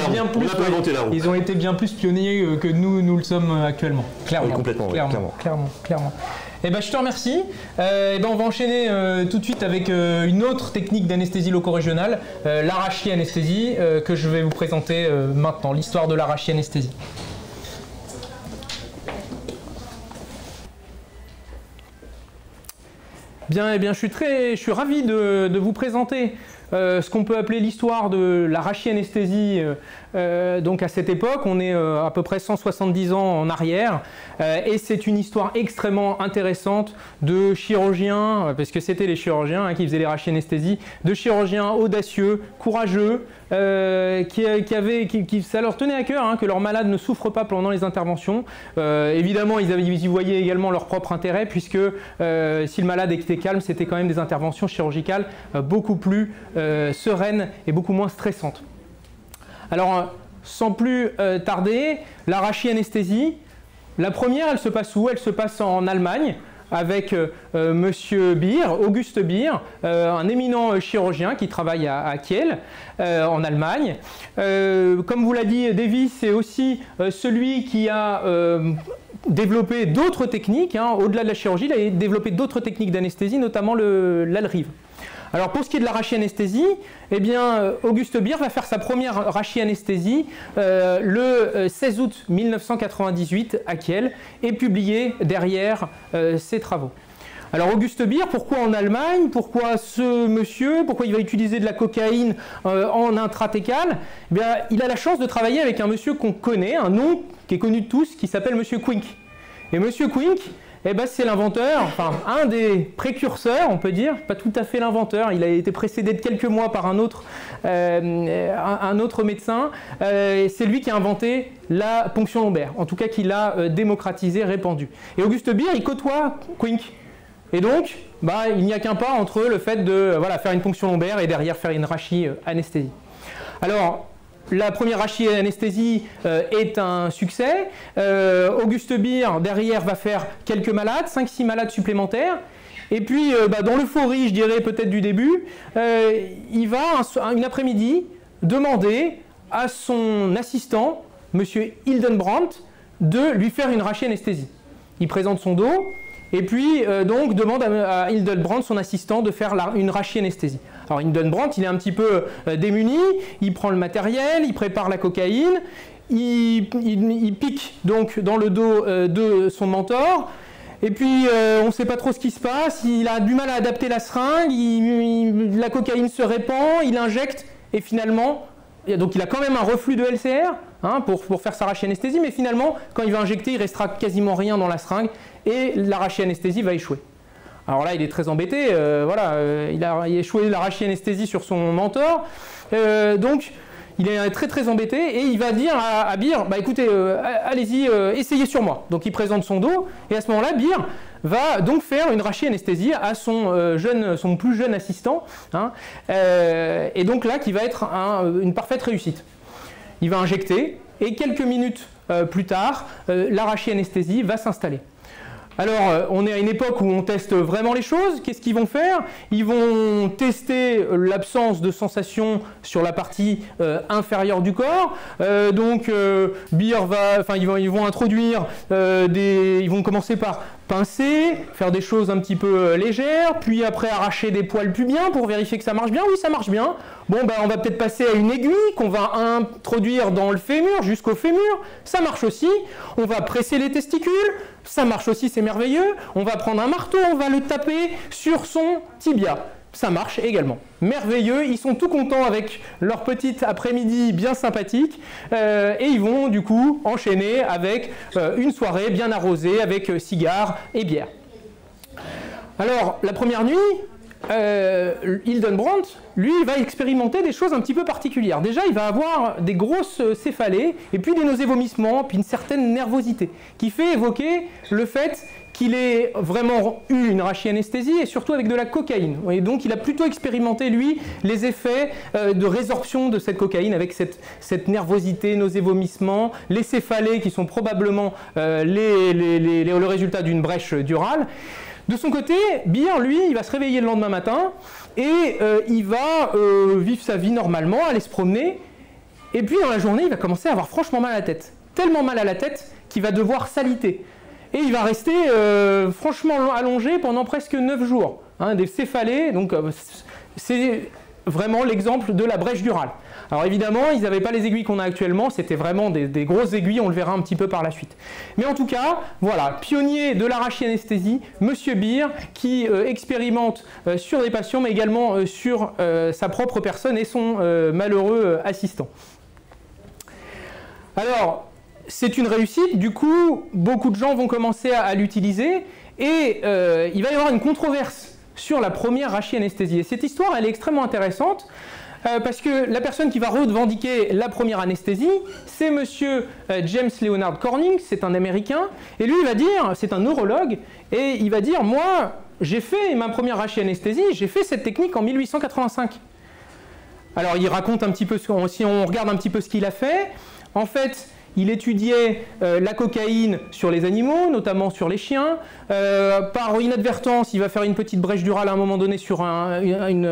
la roue. Ils ont été bien plus pionniers que nous le sommes actuellement. Clairement. Oui, complètement. Clairement. Eh ben, je te remercie. On va enchaîner tout de suite avec une autre technique d'anesthésie loco-régionale, l'arachie-anesthésie, que je vais vous présenter maintenant, l'histoire de l'arachie-anesthésie. Bien, je suis ravi de vous présenter ce qu'on peut appeler l'histoire de l'arachie-anesthésie. Donc à cette époque, on est à peu près 170 ans en arrière, et c'est une histoire extrêmement intéressante de chirurgiens, parce que c'était les chirurgiens qui faisaient l'arachie-anesthésie, de chirurgiens audacieux, courageux, qui ça leur tenait à cœur que leurs malades ne souffrent pas pendant les interventions. Évidemment, ils y voyaient également leur propre intérêt, puisque si le malade était calme, c'était quand même des interventions chirurgicales beaucoup plus sereines et beaucoup moins stressantes. Alors, sans plus tarder, l'arachie-anesthésie, la première, elle se passe où? Elle se passe en Allemagne, avec Monsieur Beer, Auguste Beer, un éminent chirurgien qui travaille à Kiel, en Allemagne. Comme vous l'a dit Davy, c'est aussi celui qui a développé d'autres techniques, au-delà de la chirurgie, il a développé d'autres techniques d'anesthésie, notamment l'Alrive. Alors pour ce qui est de l'arachie-anesthésie, Auguste Beer va faire sa première arachie-anesthésie le 16 août 1998 à Kiel et publier derrière ses travaux. Alors Auguste Beer, pourquoi en Allemagne? Pourquoi ce monsieur? Pourquoi il va utiliser de la cocaïne en intratécale? Il a la chance de travailler avec un monsieur qu'on connaît, un nom qui est connu de tous, qui s'appelle Monsieur Quink. Et Monsieur Quink, c'est l'inventeur, enfin un des précurseurs, on peut dire, pas tout à fait l'inventeur, il a été précédé de quelques mois par un autre médecin, c'est lui qui a inventé la ponction lombaire, en tout cas qui l'a démocratisée, répandue. Et Auguste Beer, il côtoie Quink. Et donc, il n'y a qu'un pas entre le fait de faire une ponction lombaire et derrière faire une arachie-anesthésie. Alors, la première arachie-anesthésie est un succès. Auguste Beer, derrière, va faire quelques malades, 5-6 malades supplémentaires. Et puis, dans l'euphorie, je dirais peut-être du début, il va, une après-midi, demander à son assistant, M. Hildenbrandt, de lui faire une rachis-anesthésie. Il présente son dos, et puis donc demande à Hildenbrandt, son assistant, de faire une rachis-anesthésie. Alors Hildenbrandt, il est un petit peu démuni, il prend le matériel, il prépare la cocaïne, il pique donc dans le dos de son mentor, et puis on ne sait pas trop ce qui se passe, il a du mal à adapter la seringue, la cocaïne se répand, il injecte, et finalement, donc il a quand même un reflux de LCR hein, pour faire sa rachis-anesthésie, mais finalement, quand il va injecter, il restera quasiment rien dans la seringue, et la rachis-anesthésie va échouer. Alors là, il est très embêté, il a échoué la rachis-anesthésie sur son mentor, donc il est très très embêté et il va dire à Beer, bah écoutez, allez-y, essayez sur moi. Donc il présente son dos et à ce moment-là, Beer va donc faire une rachis-anesthésie à son plus jeune assistant, hein, et donc là qui va être une parfaite réussite. Il va injecter et quelques minutes plus tard, la rachis-anesthésie va s'installer. Alors, on est à une époque où on teste vraiment les choses. Qu'est-ce qu'ils vont faire? Ils vont tester l'absence de sensation sur la partie inférieure du corps. Beer ils vont introduire ils vont commencer par pincer, faire des choses un petit peu légères, puis après arracher des poils pubiens pour vérifier que ça marche bien. Oui, ça marche bien. Bon, on va peut-être passer à une aiguille qu'on va introduire dans le fémur, jusqu'au fémur. Ça marche aussi. On va presser les testicules. Ça marche aussi, c'est merveilleux. On va prendre un marteau, on va le taper sur son tibia. Ça marche également. Merveilleux, ils sont tout contents avec leur petite après-midi bien sympathique et ils vont du coup enchaîner avec une soirée bien arrosée avec cigares et bière. Alors, la première nuit, Hildenbrandt, lui, va expérimenter des choses un petit peu particulières. Déjà, il va avoir des grosses céphalées, et puis des nausées-vomissements, puis une certaine nervosité, qui fait évoquer le fait qu'il ait vraiment eu une rachis-anesthésie, et surtout avec de la cocaïne. Et donc, il a plutôt expérimenté, lui, les effets de résorption de cette cocaïne, avec cette nervosité, nausées-vomissements, les céphalées, qui sont probablement le résultat d'une brèche durale. De son côté, Beer, lui, il va se réveiller le lendemain matin et il va vivre sa vie normalement, aller se promener. Et puis dans la journée, il va commencer à avoir franchement mal à la tête. Tellement mal à la tête qu'il va devoir s'aliter. Et il va rester franchement allongé pendant presque 9 jours. Hein, des céphalées, donc c'est vraiment l'exemple de la brèche durale. Alors évidemment, ils n'avaient pas les aiguilles qu'on a actuellement, c'était vraiment des grosses aiguilles, on le verra un petit peu par la suite. Mais en tout cas, voilà, pionnier de la rachis-anesthésie, Monsieur Beer, qui expérimente sur des patients, mais également sur sa propre personne et son malheureux assistant. Alors, c'est une réussite, du coup, beaucoup de gens vont commencer à l'utiliser, et il va y avoir une controverse sur la première rachis-anesthésie. Et cette histoire, elle est extrêmement intéressante, parce que la personne qui va revendiquer la première anesthésie, c'est monsieur James Leonard Corning, c'est un Américain, et lui il va dire, c'est un neurologue, et il va dire, moi j'ai fait ma première rachis-anesthésie, j'ai fait cette technique en 1885. Alors il raconte un petit peu, si on regarde un petit peu ce qu'il a fait, en fait, il étudiait la cocaïne sur les animaux, notamment sur les chiens. Par inadvertance, il va faire une petite brèche durale à un moment donné sur une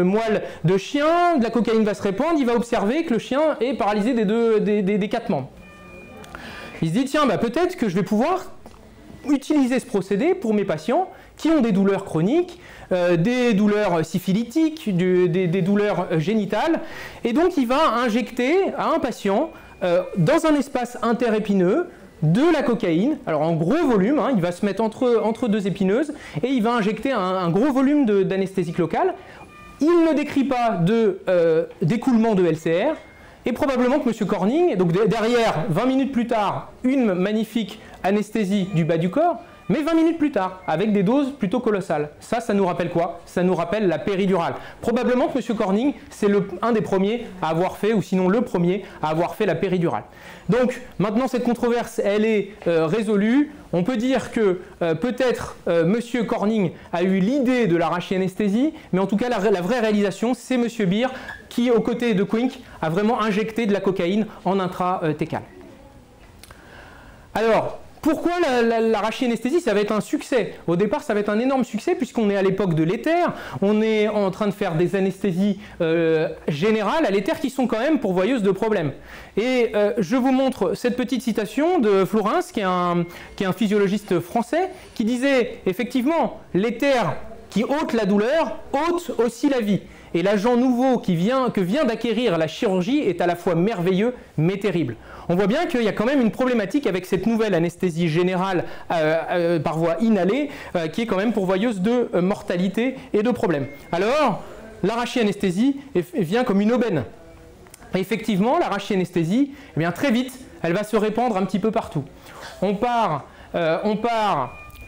moelle de chien. La cocaïne va se répandre, il va observer que le chien est paralysé des 4 membres. Il se dit, tiens, peut-être que je vais pouvoir utiliser ce procédé pour mes patients qui ont des douleurs chroniques, des douleurs syphilitiques, des douleurs génitales. Et donc, il va injecter à un patient dans un espace interépineux de la cocaïne, alors en gros volume, hein, il va se mettre entre deux épineuses et il va injecter un gros volume d'anesthésique locale. Il ne décrit pas d'écoulement de LCR et probablement que M. Corning, donc derrière, 20 minutes plus tard, une magnifique anesthésie du bas du corps, mais 20 minutes plus tard, avec des doses plutôt colossales. Ça nous rappelle quoi? Ça nous rappelle la péridurale. Probablement que M. Corning, c'est un des premiers à avoir fait, ou sinon le premier à avoir fait la péridurale. Donc, maintenant, cette controverse, elle est résolue. On peut dire que peut-être M. Corning a eu l'idée de la rachis-anesthésie, mais en tout cas, la vraie réalisation, c'est M. Beer qui, aux côtés de Quink, a vraiment injecté de la cocaïne en intratécal. Alors, Pourquoi la rachianesthésie? Ça va être un succès. Au départ, ça va être un énorme succès puisqu'on est à l'époque de l'éther. On est en train de faire des anesthésies générales à l'éther qui sont quand même pourvoyeuses de problèmes. Et je vous montre cette petite citation de Flourens, qui est un physiologiste français, qui disait effectivement l'éther qui ôte la douleur ôte aussi la vie. Et l'agent nouveau que vient d'acquérir la chirurgie est à la fois merveilleux mais terrible. On voit bien qu'il y a quand même une problématique avec cette nouvelle anesthésie générale par voie inhalée qui est quand même pourvoyeuse de mortalité et de problèmes. Alors, la rachianesthésie vient comme une aubaine. Et effectivement, la rachianesthésie, eh bien, très vite, elle va se répandre un petit peu partout.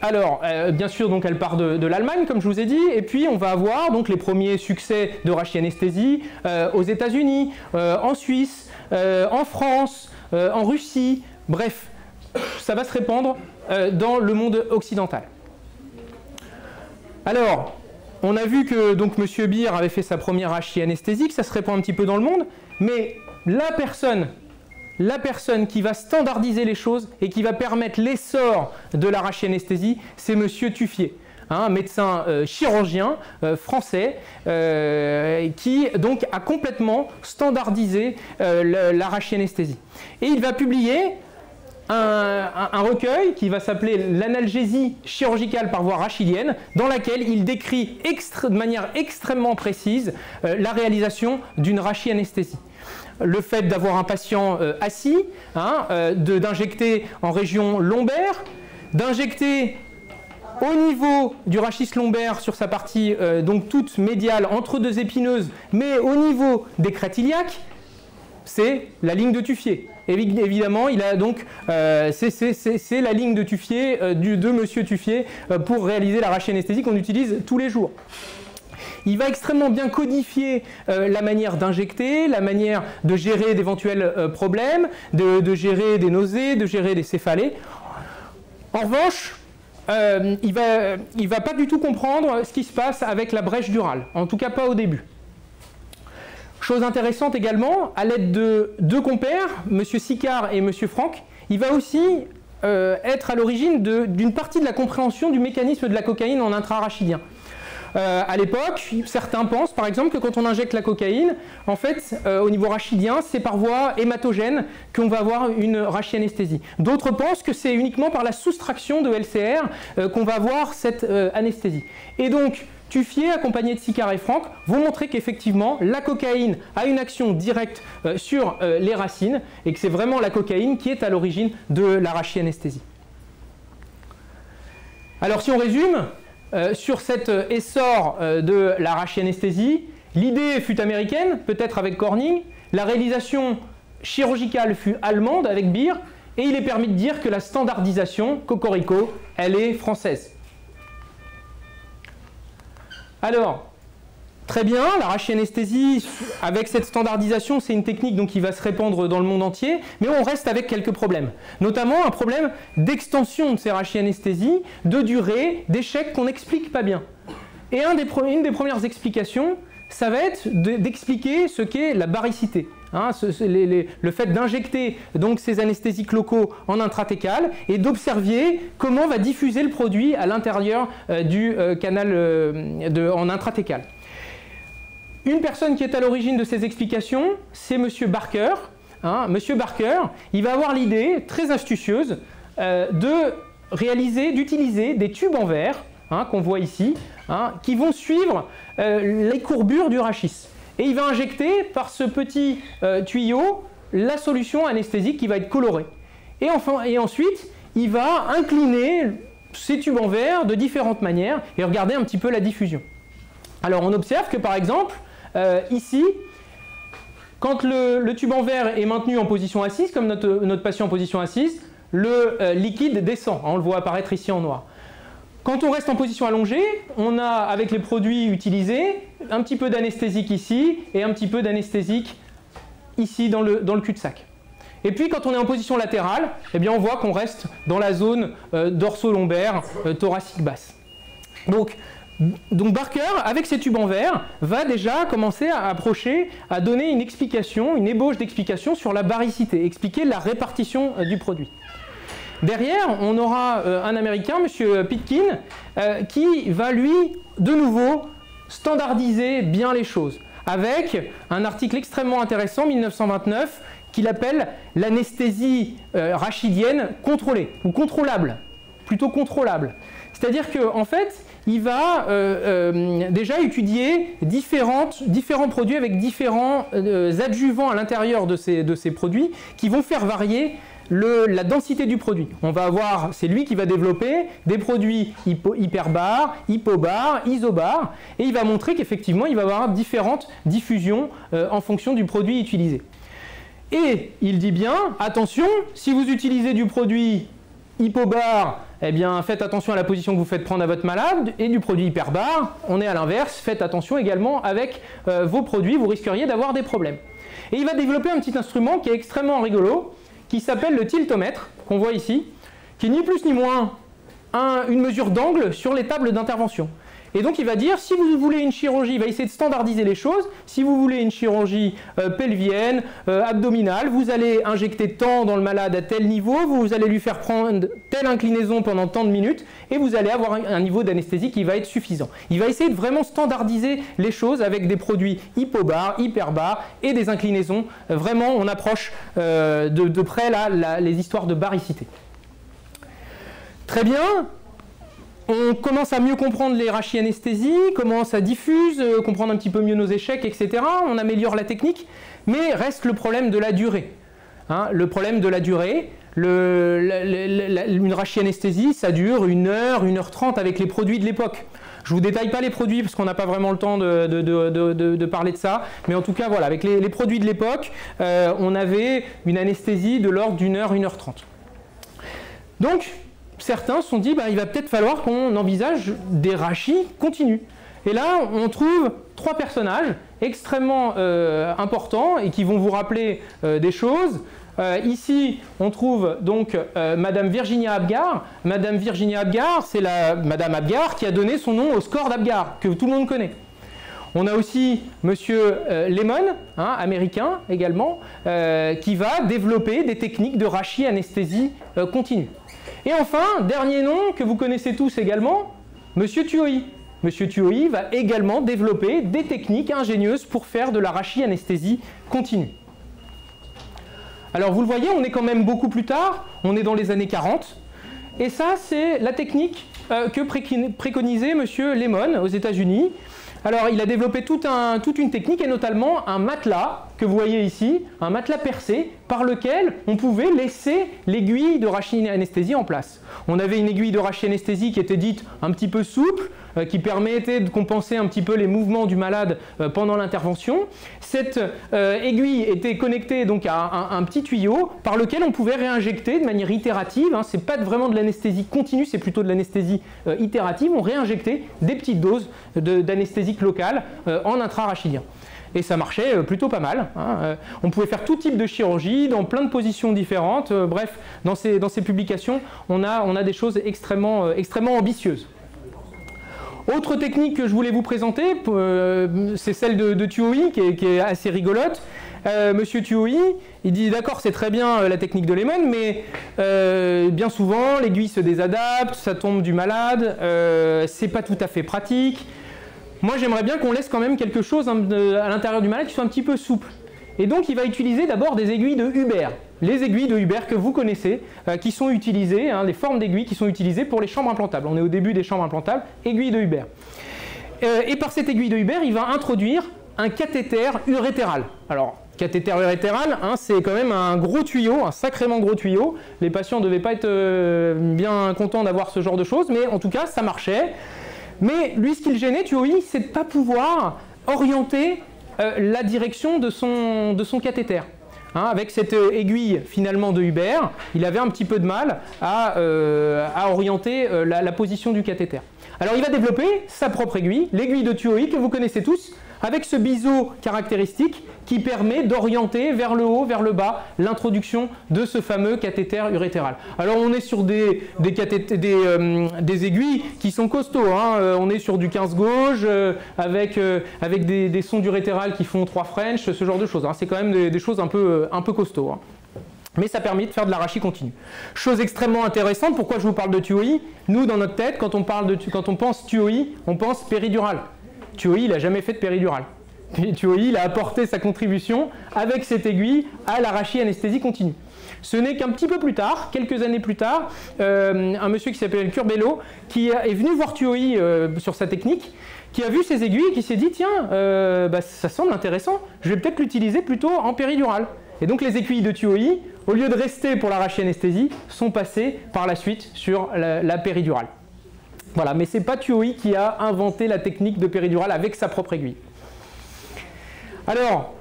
Alors, bien sûr, donc, elle part de l'Allemagne, comme je vous ai dit, et puis on va avoir donc, les premiers succès de rachianesthésie aux États-Unis, en Suisse, en France, en Russie, bref, ça va se répandre dans le monde occidental. Alors, on a vu que donc, M. Beer avait fait sa première rachianesthésie, que ça se répand un petit peu dans le monde, mais la personne qui va standardiser les choses et qui va permettre l'essor de la rachianesthésie, c'est M. Tuffier, un médecin chirurgien français qui donc a complètement standardisé la rachianesthésie. Et il va publier un recueil qui va s'appeler l'analgésie chirurgicale par voie rachidienne, dans laquelle il décrit de manière extrêmement précise la réalisation d'une rachianesthésie. Le fait d'avoir un patient assis, d'injecter en région lombaire, d'injecter au niveau du rachis lombaire sur sa partie donc toute médiale entre deux épineuses, mais au niveau des crêtes iliaques, c'est la ligne de Tuffier. Évidemment, il a donc c'est la ligne de Tuffier de Monsieur Tuffier pour réaliser la rachianesthésie qu'on utilise tous les jours. Il va extrêmement bien codifier la manière d'injecter, la manière de gérer d'éventuels problèmes, de gérer des nausées, de gérer des céphalées. En revanche, il va pas du tout comprendre ce qui se passe avec la brèche durale, en tout cas pas au début. Chose intéressante également, à l'aide de deux compères, M. Sicard et M. Franck, il va aussi être à l'origine d'une partie de la compréhension du mécanisme de la cocaïne en intrarachidien. À l'époque, certains pensent par exemple que quand on injecte la cocaïne, en fait, au niveau rachidien, c'est par voie hématogène qu'on va avoir une rachianesthésie. D'autres pensent que c'est uniquement par la soustraction de LCR qu'on va avoir cette anesthésie. Et donc, Tuffier, accompagné de Sicard et Franck, vont montrer qu'effectivement, la cocaïne a une action directe sur les racines et que c'est vraiment la cocaïne qui est à l'origine de la rachianesthésie. Alors, si on résume, sur cet essor de la rachianesthésie, l'idée fut américaine, peut-être avec Corning, la réalisation chirurgicale fut allemande avec Beer, et il est permis de dire que la standardisation, cocorico, elle est française. Alors, très bien, la rachianesthésie, avec cette standardisation, c'est une technique donc, qui va se répandre dans le monde entier, mais on reste avec quelques problèmes. Notamment un problème d'extension de ces rachianesthésies, de durée, d'échec qu'on n'explique pas bien. Et une des premières explications, ça va être d'expliquer ce qu'est la baricité. Le fait d'injecter donc ces anesthésiques locaux en intratécal et d'observer comment va diffuser le produit à l'intérieur du canal en intratécal. Une personne qui est à l'origine de ces explications, c'est M. Barker. M. Barker, il va avoir l'idée très astucieuse d'utiliser des tubes en verre, qu'on voit ici, qui vont suivre les courbures du rachis. Et il va injecter par ce petit tuyau la solution anesthésique qui va être colorée. Et ensuite, il va incliner ces tubes en verre de différentes manières et regarder un petit peu la diffusion. Alors on observe que par exemple, ici, quand le tube en verre est maintenu en position assise, comme notre patient en position assise, le liquide descend. On le voit apparaître ici en noir. Quand on reste en position allongée, on a, avec les produits utilisés, un petit peu d'anesthésique ici et un petit peu d'anesthésique ici dans le cul-de-sac. Et puis quand on est en position latérale, eh bien, on voit qu'on reste dans la zone dorso-lombaire, thoracique basse. Donc Barker, avec ces tubes en verre, va déjà commencer à approcher, à donner une explication, une ébauche d'explication sur la baricité, expliquer la répartition du produit. Derrière, on aura un Américain, M. Pitkin, qui va lui, de nouveau, standardiser bien les choses, avec un article extrêmement intéressant, 1929, qu'il appelle l'anesthésie rachidienne contrôlée, ou contrôlable, plutôt contrôlable. C'est-à-dire qu'en fait, il va déjà étudier différents produits avec différents adjuvants à l'intérieur de ces produits qui vont faire varier la densité du produit. On va avoir, c'est lui qui va développer des produits hyperbars, hypobars, isobars, et il va montrer qu'effectivement, il va avoir différentes diffusions en fonction du produit utilisé. Et il dit bien, attention, si vous utilisez du produit hypobar, eh bien faites attention à la position que vous faites prendre à votre malade, et du produit hyperbar, on est à l'inverse, faites attention également avec vos produits, vous risqueriez d'avoir des problèmes. Et il va développer un petit instrument qui est extrêmement rigolo, qui s'appelle le tiltomètre, qu'on voit ici, qui est ni plus ni moins une mesure d'angle sur les tables d'intervention. Et donc il va dire, si vous voulez une chirurgie, il va essayer de standardiser les choses, si vous voulez une chirurgie pelvienne, abdominale, vous allez injecter tant dans le malade à tel niveau, vous allez lui faire prendre telle inclinaison pendant tant de minutes, et vous allez avoir un niveau d'anesthésie qui va être suffisant. Il va essayer de vraiment standardiser les choses avec des produits hypobars, hyperbars, et des inclinaisons. Vraiment, on approche de près là, les histoires de baricité. Très bien. On commence à mieux comprendre les rachianesthésies, comment ça diffuse, comprendre un petit peu mieux nos échecs, etc. On améliore la technique, mais reste le problème de la durée. Hein, le problème de la durée, une rachianesthésie, ça dure 1 heure, 1h30 avec les produits de l'époque. Je ne vous détaille pas les produits parce qu'on n'a pas vraiment le temps de parler de ça, mais en tout cas, voilà, avec les produits de l'époque, on avait une anesthésie de l'ordre d'1 heure, 1h30. Donc, certains se sont dit, il va peut-être falloir qu'on envisage des rachis continus. Et là, on trouve 3 personnages extrêmement importants et qui vont vous rappeler des choses. Ici, on trouve donc Madame Virginia Apgar. Madame Virginia Apgar, c'est Madame Apgar qui a donné son nom au score d'Apgar, que tout le monde connaît. On a aussi Monsieur Lehman, américain également, qui va développer des techniques de rachianesthésie continue. Et enfin, dernier nom que vous connaissez tous également, Monsieur Tuohy. Monsieur Tuohy va également développer des techniques ingénieuses pour faire de la rachianesthésie continue. Alors vous le voyez, on est quand même beaucoup plus tard, on est dans les années 40, et ça c'est la technique que préconisait Monsieur Lehman aux États-Unis. Alors il a développé toute une technique et notamment un matelas que vous voyez ici, un matelas percé par lequel on pouvait laisser l'aiguille de rachianesthésie en place. On avait une aiguille de rachianesthésie qui était dite un petit peu souple, qui permettait de compenser un petit peu les mouvements du malade pendant l'intervention. Cette aiguille était connectée donc à un petit tuyau par lequel on pouvait réinjecter de manière itérative. Hein, c'est pas vraiment de l'anesthésie continue, c'est plutôt de l'anesthésie itérative. On réinjectait des petites doses d'anesthésique locale en intrarachidien. Et ça marchait plutôt pas mal. Hein. On pouvait faire tout type de chirurgie dans plein de positions différentes. Bref, dans ces publications, on a des choses extrêmement ambitieuses. Autre technique que je voulais vous présenter, c'est celle de Tuohy, qui est assez rigolote. Monsieur Tuohy, il dit d'accord, c'est très bien la technique de Lehman, mais bien souvent l'aiguille se désadapte, ça tombe du malade, c'est pas tout à fait pratique. Moi j'aimerais bien qu'on laisse quand même quelque chose à l'intérieur du malade qui soit un petit peu souple. Et donc il va utiliser d'abord des aiguilles de Huber. Les aiguilles de Huber que vous connaissez, qui sont utilisées, les formes d'aiguilles qui sont utilisées pour les chambres implantables. On est au début des chambres implantables, aiguille de Huber. Et par cette aiguille de Huber, il va introduire un cathéter urétéral. Alors, cathéter urétéral, c'est quand même un gros tuyau, un sacrément gros tuyau. Les patients ne devaient pas être bien contents d'avoir ce genre de choses, mais en tout cas, ça marchait. Mais lui, ce qui le gênait, Tuohy, c'est de ne pas pouvoir orienter la direction de son cathéter. Avec cette aiguille finalement de Huber, il avait un petit peu de mal à orienter la position du cathéter. Alors il va développer sa propre aiguille, l'aiguille de Tuohy que vous connaissez tous, avec ce biseau caractéristique qui permet d'orienter vers le haut, vers le bas, l'introduction de ce fameux cathéter urétéral. Alors on est sur des aiguilles qui sont costauds, on est sur du 15 gauge, avec des sondes urétérales qui font 3 French, ce genre de choses. C'est quand même des choses un peu costauds. mais ça permet de faire de l'arachie continue. Chose extrêmement intéressante, pourquoi je vous parle de TUOI? Nous, dans notre tête, quand on pense TUOI, on pense péridurale. TUOI, il n'a jamais fait de péridurale. TUOI, il a apporté sa contribution avec cette aiguille à l'arachie anesthésie continue. Ce n'est qu'un petit peu plus tard, quelques années plus tard, un monsieur qui s'appelle Curbelo, qui est venu voir TUOI sur sa technique, qui a vu ces aiguilles et qui s'est dit, tiens, ça semble intéressant, je vais peut-être l'utiliser plutôt en péridurale. Et donc les aiguilles de TUOI, au lieu de rester pour l'arachie anesthésie, sont passées par la suite sur la péridurale. Voilà, mais ce n'est pas TUOI qui a inventé la technique de péridurale avec sa propre aiguille. Alors,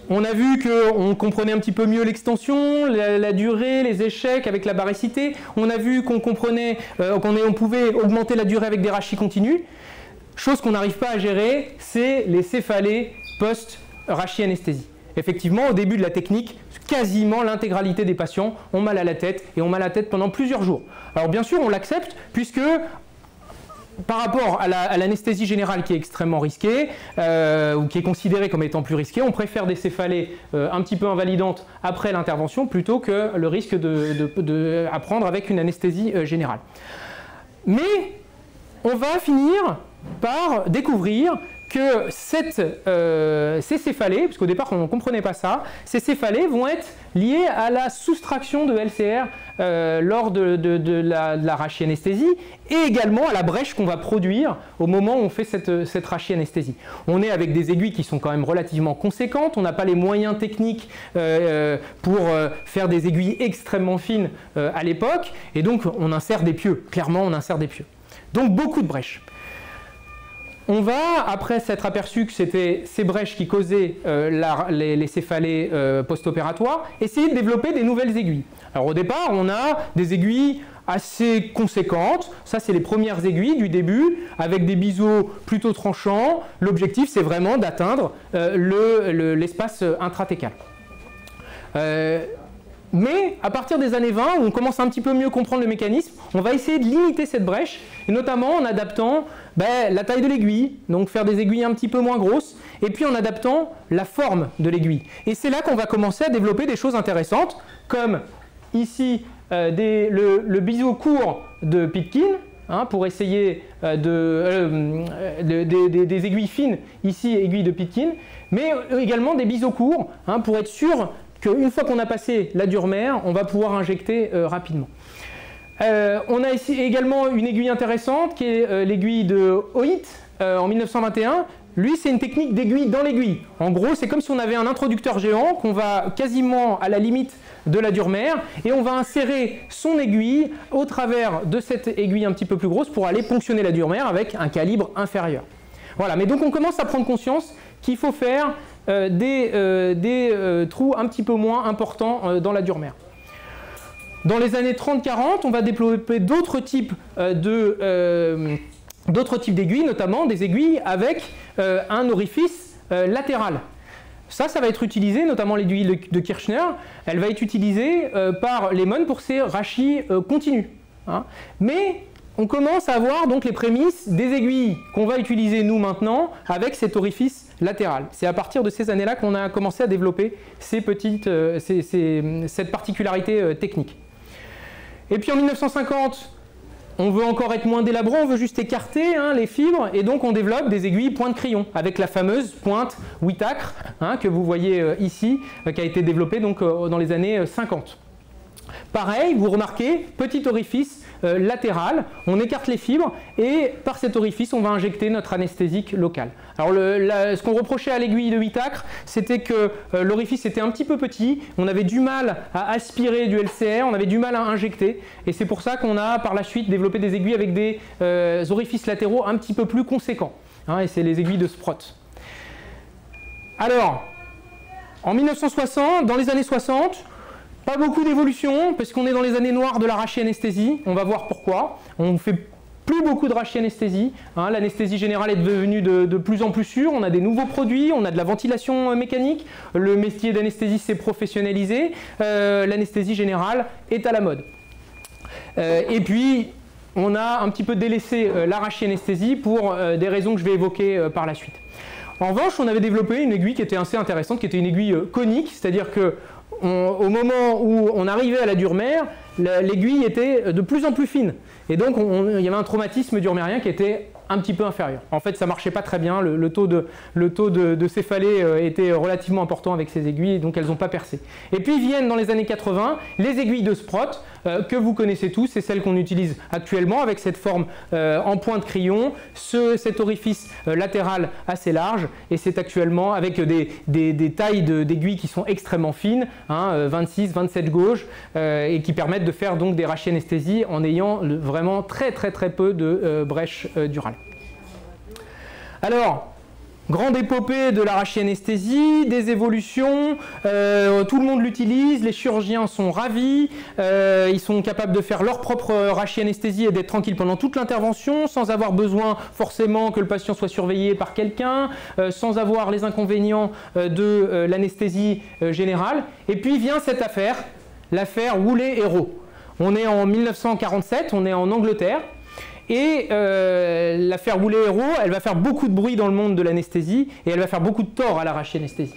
on a vu qu'on comprenait un petit peu mieux l'extension, la durée, les échecs avec la baricité. On a vu qu'on comprenait qu'on pouvait augmenter la durée avec des rachis continus. Chose qu'on n'arrive pas à gérer, c'est les céphalées post-rachis anesthésie. Effectivement, au début de la technique, quasiment l'intégralité des patients ont mal à la tête et ont mal à la tête pendant plusieurs jours. Alors bien sûr, on l'accepte puisque par rapport à l'anesthésie générale qui est extrêmement risquée, ou qui est considérée comme étant plus risquée, on préfère des céphalées un petit peu invalidantes après l'intervention plutôt que le risque à prendre avec une anesthésie générale. Mais on va finir par découvrir que ces céphalées, parce qu'au départ on ne comprenait pas ça, ces céphalées vont être liées à la soustraction de LCR lors de la rachis-anesthésie et également à la brèche qu'on va produire au moment où on fait cette rachis-anesthésie. On est avec des aiguilles qui sont quand même relativement conséquentes, on n'a pas les moyens techniques pour faire des aiguilles extrêmement fines à l'époque et donc on insère des pieux, clairement on insère des pieux. Donc beaucoup de brèches. On va, après s'être aperçu que c'était ces brèches qui causaient les céphalées post-opératoires, essayer de développer des nouvelles aiguilles. Alors au départ, on a des aiguilles assez conséquentes. Ça, c'est les premières aiguilles du début, avec des biseaux plutôt tranchants. L'objectif, c'est vraiment d'atteindre l'espace intratécal. Mais à partir des années 20, où on commence à un petit peu mieux comprendre le mécanisme, on va essayer de limiter cette brèche, et notamment en adaptant la taille de l'aiguille, donc faire des aiguilles un petit peu moins grosses, et puis en adaptant la forme de l'aiguille. Et c'est là qu'on va commencer à développer des choses intéressantes, comme ici le biseau court de Pitkin, pour essayer des aiguilles fines, ici aiguille de Pitkin, mais également des biseaux courts, pour être sûr qu'une fois qu'on a passé la dure-mère, on va pouvoir injecter rapidement. On a ici également une aiguille intéressante qui est l'aiguille de Hoyt en 1921. Lui, c'est une technique d'aiguille dans l'aiguille. En gros, c'est comme si on avait un introducteur géant qu'on va quasiment à la limite de la dure-mère et on va insérer son aiguille au travers de cette aiguille un petit peu plus grosse pour aller ponctionner la dure-mère avec un calibre inférieur. Voilà, mais donc on commence à prendre conscience qu'il faut faire des trous un petit peu moins importants dans la dure-mère. Dans les années 30-40, on va développer d'autres types d'aiguilles, notamment des aiguilles avec un orifice latéral. Ça va être utilisé, notamment l'aiguille de Kirchner, elle va être utilisée par Lehmann pour ses rachis continus. Mais on commence à avoir donc les prémices des aiguilles qu'on va utiliser nous maintenant avec cet orifice latéral. C'est à partir de ces années-là qu'on a commencé à développer cette particularité technique. Et puis en 1950, on veut encore être moins délabrant, on veut juste écarter les fibres, et donc on développe des aiguilles pointe crayon, avec la fameuse pointe Whitacre, que vous voyez ici, qui a été développée donc, dans les années 50. Pareil, vous remarquez, petit orifice latéral, on écarte les fibres, et par cet orifice, on va injecter notre anesthésique local. Alors ce qu'on reprochait à l'aiguille de Whitacre, c'était que l'orifice était un petit peu petit, on avait du mal à aspirer du LCR, on avait du mal à injecter, et c'est pour ça qu'on a par la suite développé des aiguilles avec des orifices latéraux un petit peu plus conséquents, et c'est les aiguilles de Sprott. Alors, en 1960, dans les années 60, pas beaucoup d'évolution, parce qu'on est dans les années noires de la rachis-anesthésie, on va voir pourquoi. On ne fait plus beaucoup de rachis-anesthésie, l'anesthésie générale est devenue de plus en plus sûre, on a des nouveaux produits, on a de la ventilation mécanique, le métier d'anesthésie s'est professionnalisé, l'anesthésie générale est à la mode. Et puis, on a un petit peu délaissé la rachis-anesthésie pour des raisons que je vais évoquer par la suite. En revanche, on avait développé une aiguille qui était assez intéressante, qui était une aiguille conique, c'est-à-dire que au moment où on arrivait à la Dure-Mer, l'aiguille était de plus en plus fine. Et donc, il y avait un traumatisme durmérien qui était un petit peu inférieur. En fait, ça marchait pas très bien. Le taux de céphalée était relativement important avec ces aiguilles, donc elles n'ont pas percé. Et puis viennent dans les années 80 les aiguilles de Sprott, que vous connaissez tous, c'est celle qu'on utilise actuellement avec cette forme en point de crayon, cet orifice latéral assez large, et c'est actuellement avec des tailles d'aiguilles qui sont extrêmement fines, hein, 26, 27 gauges, et qui permettent de faire donc des rachianesthésies en ayant vraiment très peu de brèches durales. Alors, grande épopée de la rachianesthésie, des évolutions, tout le monde l'utilise, les chirurgiens sont ravis, ils sont capables de faire leur propre rachianesthésie et d'être tranquilles pendant toute l'intervention, sans avoir besoin forcément que le patient soit surveillé par quelqu'un, sans avoir les inconvénients de l'anesthésie générale. Et puis vient cette affaire, l'affaire Woolley-Héroult. On est en 1947, on est en Angleterre. Et l'affaire Woolley-Héroult, elle va faire beaucoup de bruit dans le monde de l'anesthésie et elle va faire beaucoup de tort à la rachianesthésie.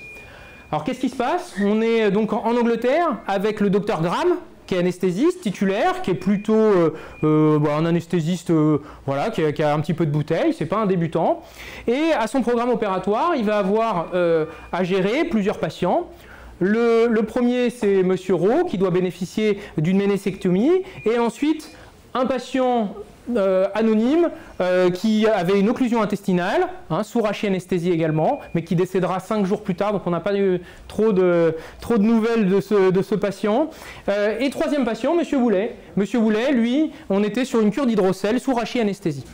Alors qu'est-ce qui se passe? On est donc en Angleterre avec le docteur Graham, qui est anesthésiste titulaire, qui est plutôt un anesthésiste voilà, qui a un petit peu de bouteille, c'est pas un débutant. Et à son programme opératoire, il va avoir à gérer plusieurs patients. Le premier, c'est Monsieur Rowe, qui doit bénéficier d'une ménécectomie, et ensuite un patient anonyme qui avait une occlusion intestinale, hein, sous rachianesthésie également, mais qui décédera 5 jours plus tard, donc on n'a pas eu trop de nouvelles de ce patient. Et troisième patient, M. Woolley. M. Woolley, lui, on était sur une cure d'hydrocèle sous rachianesthésie.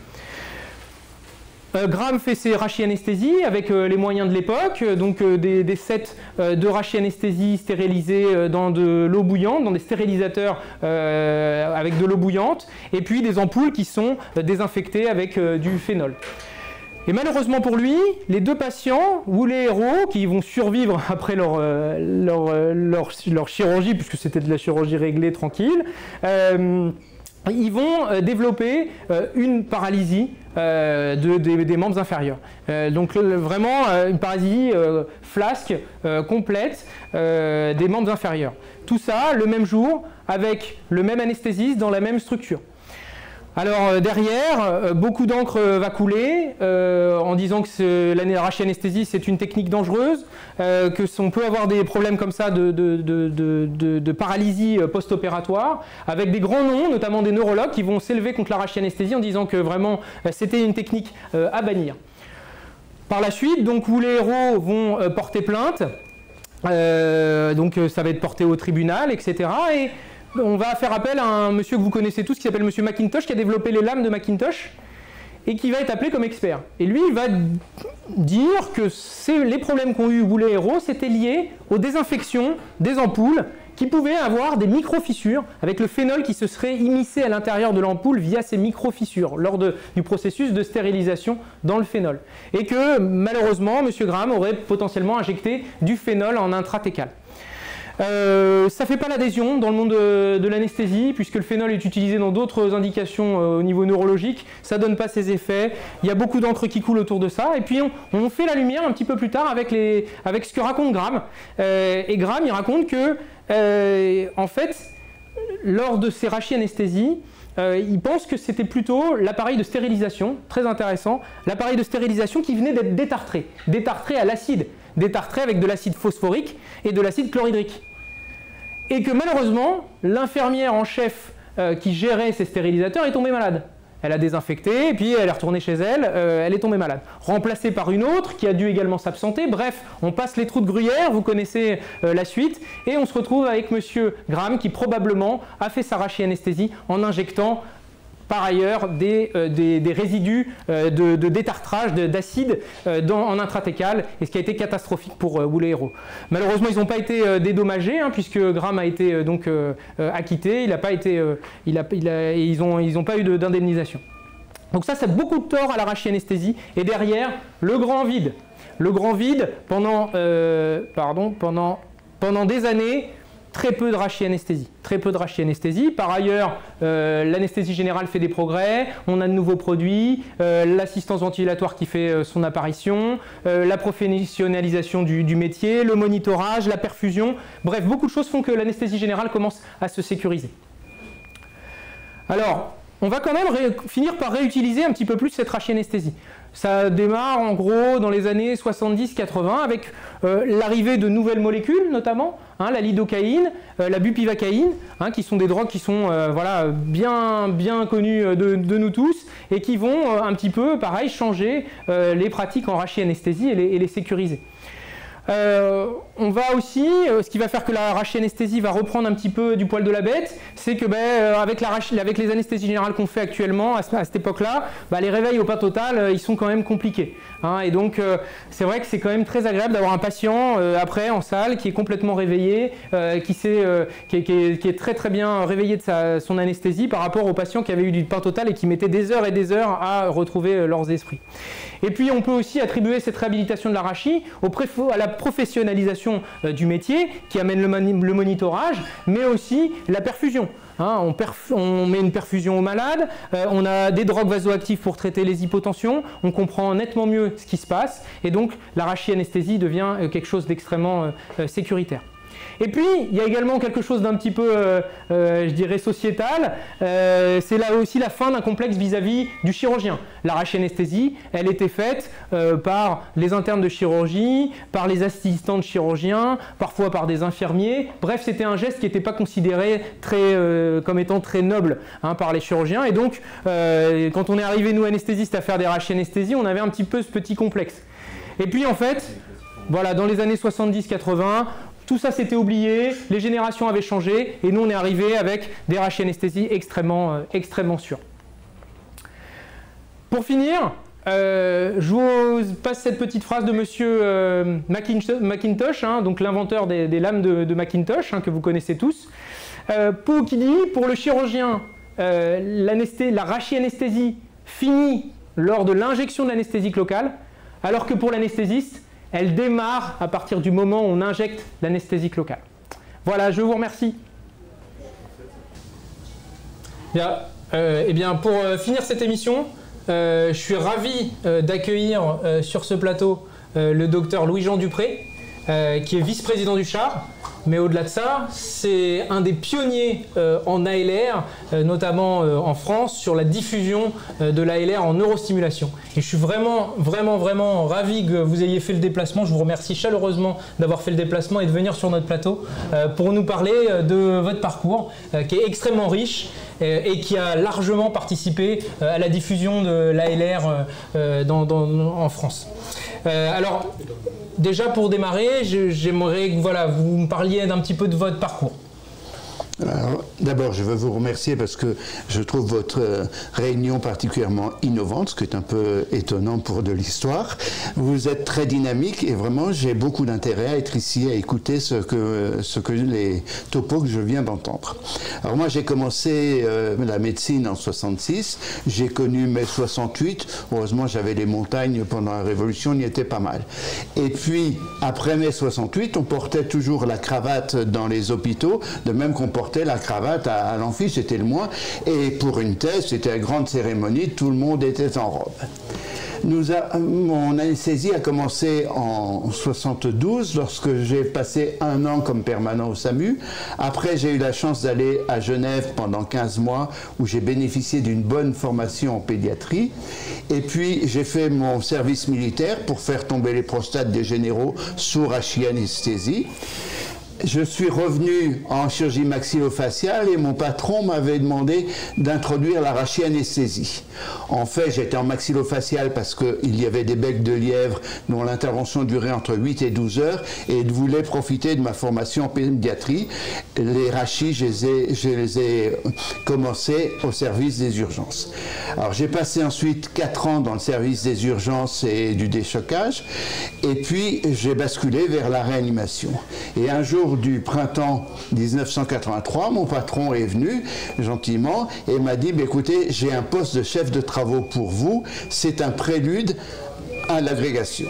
Graham fait ses rachianesthésies avec les moyens de l'époque, donc des sets de rachianesthésie stérilisés dans de l'eau bouillante, dans des stérilisateurs avec de l'eau bouillante, et puis des ampoules qui sont désinfectées avec du phénol. Et malheureusement pour lui, les deux patients, Woolley-Héroult, qui vont survivre après leur chirurgie, puisque c'était de la chirurgie réglée tranquille, ils vont développer une paralysie des membres inférieurs. Donc vraiment une paralysie flasque, complète des membres inférieurs. Tout ça le même jour avec le même anesthésiste dans la même structure. Alors derrière, beaucoup d'encre va couler en disant que la rachianesthésie c'est une technique dangereuse, qu'on peut avoir des problèmes comme ça de paralysie post-opératoire, avec des grands noms, notamment des neurologues, qui vont s'élever contre la rachianesthésie en disant que vraiment c'était une technique à bannir. Par la suite, donc Woolley-Héroult vont porter plainte, donc ça va être porté au tribunal, etc. Et on va faire appel à un monsieur que vous connaissez tous qui s'appelle monsieur Mackintosh, qui a développé les lames de Mackintosh et qui va être appelé comme expert. Et lui, il va dire que les problèmes qu'ont eu Woolley-Héroult, c'était lié aux désinfections des ampoules qui pouvaient avoir des micro-fissures avec le phénol qui se serait immiscé à l'intérieur de l'ampoule via ces micro-fissures lors du processus de stérilisation dans le phénol. Et que malheureusement, monsieur Graham aurait potentiellement injecté du phénol en intratécal. Ça ne fait pas l'adhésion dans le monde de l'anesthésie, puisque le phénol est utilisé dans d'autres indications au niveau neurologique, ça ne donne pas ses effets, il y a beaucoup d'encre qui coule autour de ça, et puis on fait la lumière un petit peu plus tard avec ce que raconte Graham. Et Graham, il raconte que, en fait, lors de ces rachianesthésies, il pense que c'était plutôt l'appareil de stérilisation, très intéressant, l'appareil de stérilisation qui venait d'être détartré à l'acide, détartré avec de l'acide phosphorique et de l'acide chlorhydrique. Et que malheureusement, l'infirmière en chef qui gérait ces stérilisateurs est tombée malade. Elle a désinfecté, et puis elle est retournée chez elle, elle est tombée malade. Remplacée par une autre qui a dû également s'absenter. Bref, on passe les trous de gruyère, vous connaissez la suite, et on se retrouve avec monsieur Graham qui probablement a fait sa rachianesthésie en injectant par ailleurs des résidus de détartrage d'acide en intratécal, et ce qui a été catastrophique pour Woolley-Héroult. Malheureusement, ils n'ont pas été dédommagés, hein, puisque Graham a été donc acquitté, ils n'ont pas eu d'indemnisation. Donc ça, c'est beaucoup de tort à la rachianesthésie, et derrière, le grand vide. Le grand vide, pendant des années, très peu de rachis-anesthésie. Très peu de rachis-anesthésie. Par ailleurs, l'anesthésie générale fait des progrès, on a de nouveaux produits, l'assistance ventilatoire qui fait son apparition, la professionnalisation du métier, le monitorage, la perfusion. Bref, beaucoup de choses font que l'anesthésie générale commence à se sécuriser. Alors, on va quand même finir par réutiliser un petit peu plus cette rachis-anesthésie. Ça démarre en gros dans les années 70-80 avec l'arrivée de nouvelles molécules notamment, la lidocaïne, la bupivacaïne, qui sont des drogues qui sont voilà, bien connues de nous tous et qui vont un petit peu pareil changer les pratiques en rachis-anesthésie et les sécuriser. On va aussi, ce qui va faire que la rachis-anesthésie va reprendre un petit peu du poil de la bête, c'est que avec les anesthésies générales qu'on fait actuellement à cette époque-là, les réveils au pas total, ils sont quand même compliqués. Et donc c'est vrai que c'est quand même très agréable d'avoir un patient après en salle qui est complètement réveillé, qui est très très bien réveillé de son anesthésie par rapport aux patients qui avaient eu du pas total et qui mettaient des heures et des heures à retrouver leurs esprits. Et puis on peut aussi attribuer cette réhabilitation de la rachis à la professionnalisation du métier qui amène le monitorage, mais aussi la perfusion. On met une perfusion aux malades, on a des drogues vasoactives pour traiter les hypotensions, on comprend nettement mieux ce qui se passe et donc la rachis-anesthésie devient quelque chose d'extrêmement sécuritaire. Et puis, il y a également quelque chose d'un petit peu, je dirais, sociétal. C'est là aussi la fin d'un complexe vis-à-vis du chirurgien. La rachis-anesthésie, elle était faite par les internes de chirurgie, par les assistants de chirurgiens, parfois par des infirmiers. Bref, c'était un geste qui n'était pas considéré comme étant très noble par les chirurgiens. Et donc, quand on est arrivé, nous, anesthésistes, à faire des rachis-anesthésies, on avait un petit peu ce petit complexe. Et puis, en fait, voilà, dans les années 70-80, tout ça s'était oublié, les générations avaient changé, et nous on est arrivé avec des rachis-anesthésies extrêmement sûrs. Pour finir, je vous passe cette petite phrase de monsieur Macintosh, donc l'inventeur des lames de Macintosh, que vous connaissez tous, qui dit « Pour le chirurgien, la rachis-anesthésie finit lors de l'injection de l'anesthésique locale, alors que pour l'anesthésiste, elle démarre à partir du moment où on injecte l'anesthésique locale. » Voilà, je vous remercie. Bien, pour finir cette émission, je suis ravi d'accueillir sur ce plateau le docteur Louis-Jean Dupré, qui est vice-président du CHAR. Mais au-delà de ça, c'est un des pionniers en ALR, notamment en France, sur la diffusion de l'ALR en neurostimulation. Et je suis vraiment ravi que vous ayez fait le déplacement. Je vous remercie chaleureusement d'avoir fait le déplacement et de venir sur notre plateau pour nous parler de votre parcours, qui est extrêmement riche et qui a largement participé à la diffusion de l'ALR en France. Alors, déjà pour démarrer, j'aimerais que vous me parliez d'un petit peu de votre parcours. D'abord, je veux vous remercier parce que je trouve votre réunion particulièrement innovante, ce qui est un peu étonnant pour de l'histoire. Vous êtes très dynamique et vraiment, j'ai beaucoup d'intérêt à être ici, à écouter ce que les topos que je viens d'entendre. Alors moi, j'ai commencé la médecine en 66, j'ai connu mai 68, heureusement j'avais les montagnes pendant la Révolution, on y était pas mal. Et puis, après mai 68, on portait toujours la cravate dans les hôpitaux, de même qu'on portait la cravate à l'amphi, c'était le moins, et pour une thèse, c'était une grande cérémonie, tout le monde était en robe. Mon anesthésie a commencé en 72, lorsque j'ai passé 1 an comme permanent au SAMU. Après, j'ai eu la chance d'aller à Genève pendant 15 mois, où j'ai bénéficié d'une bonne formation en pédiatrie. Et puis, j'ai fait mon service militaire pour faire tomber les prostates des généraux sous rachis-anesthésie. Je suis revenu en chirurgie maxillofaciale et mon patron m'avait demandé d'introduire la rachis-anesthésie. En fait, j'étais en maxillofaciale parce qu'il y avait des becs de lièvre dont l'intervention durait entre 8 et 12 heures et il voulait profiter de ma formation en pédiatrie. Les rachis, je les ai commencés au service des urgences. Alors, j'ai passé ensuite 4 ans dans le service des urgences et du déchocage et puis j'ai basculé vers la réanimation. Et un jour, du printemps 1983, mon patron est venu gentiment et m'a dit écoutez, j'ai un poste de chef de travaux pour vous, c'est un prélude à l'agrégation.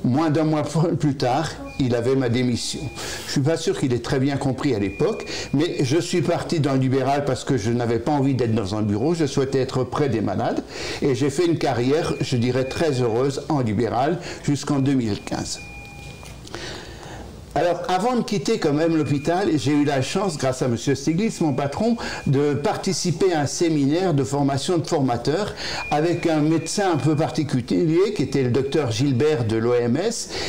Moins d'1 mois plus tard, il avait ma démission. Je ne suis pas sûr qu'il ait très bien compris à l'époque, mais je suis parti dans le libéral parce que je n'avais pas envie d'être dans un bureau, je souhaitais être près des malades, et j'ai fait une carrière, je dirais, très heureuse en libéral jusqu'en 2015. Alors, avant de quitter quand même l'hôpital, j'ai eu la chance, grâce à M. Stiglitz, mon patron, de participer à un séminaire de formation de formateurs avec un médecin un peu particulier, qui était le docteur Gilbert de l'OMS,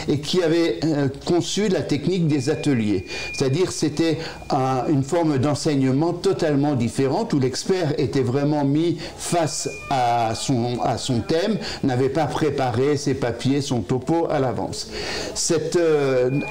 et qui avait conçu la technique des ateliers. C'est-à-dire, c'était une forme d'enseignement totalement différente, où l'expert était vraiment mis face à son thème, n'avait pas préparé ses papiers, son topo à l'avance.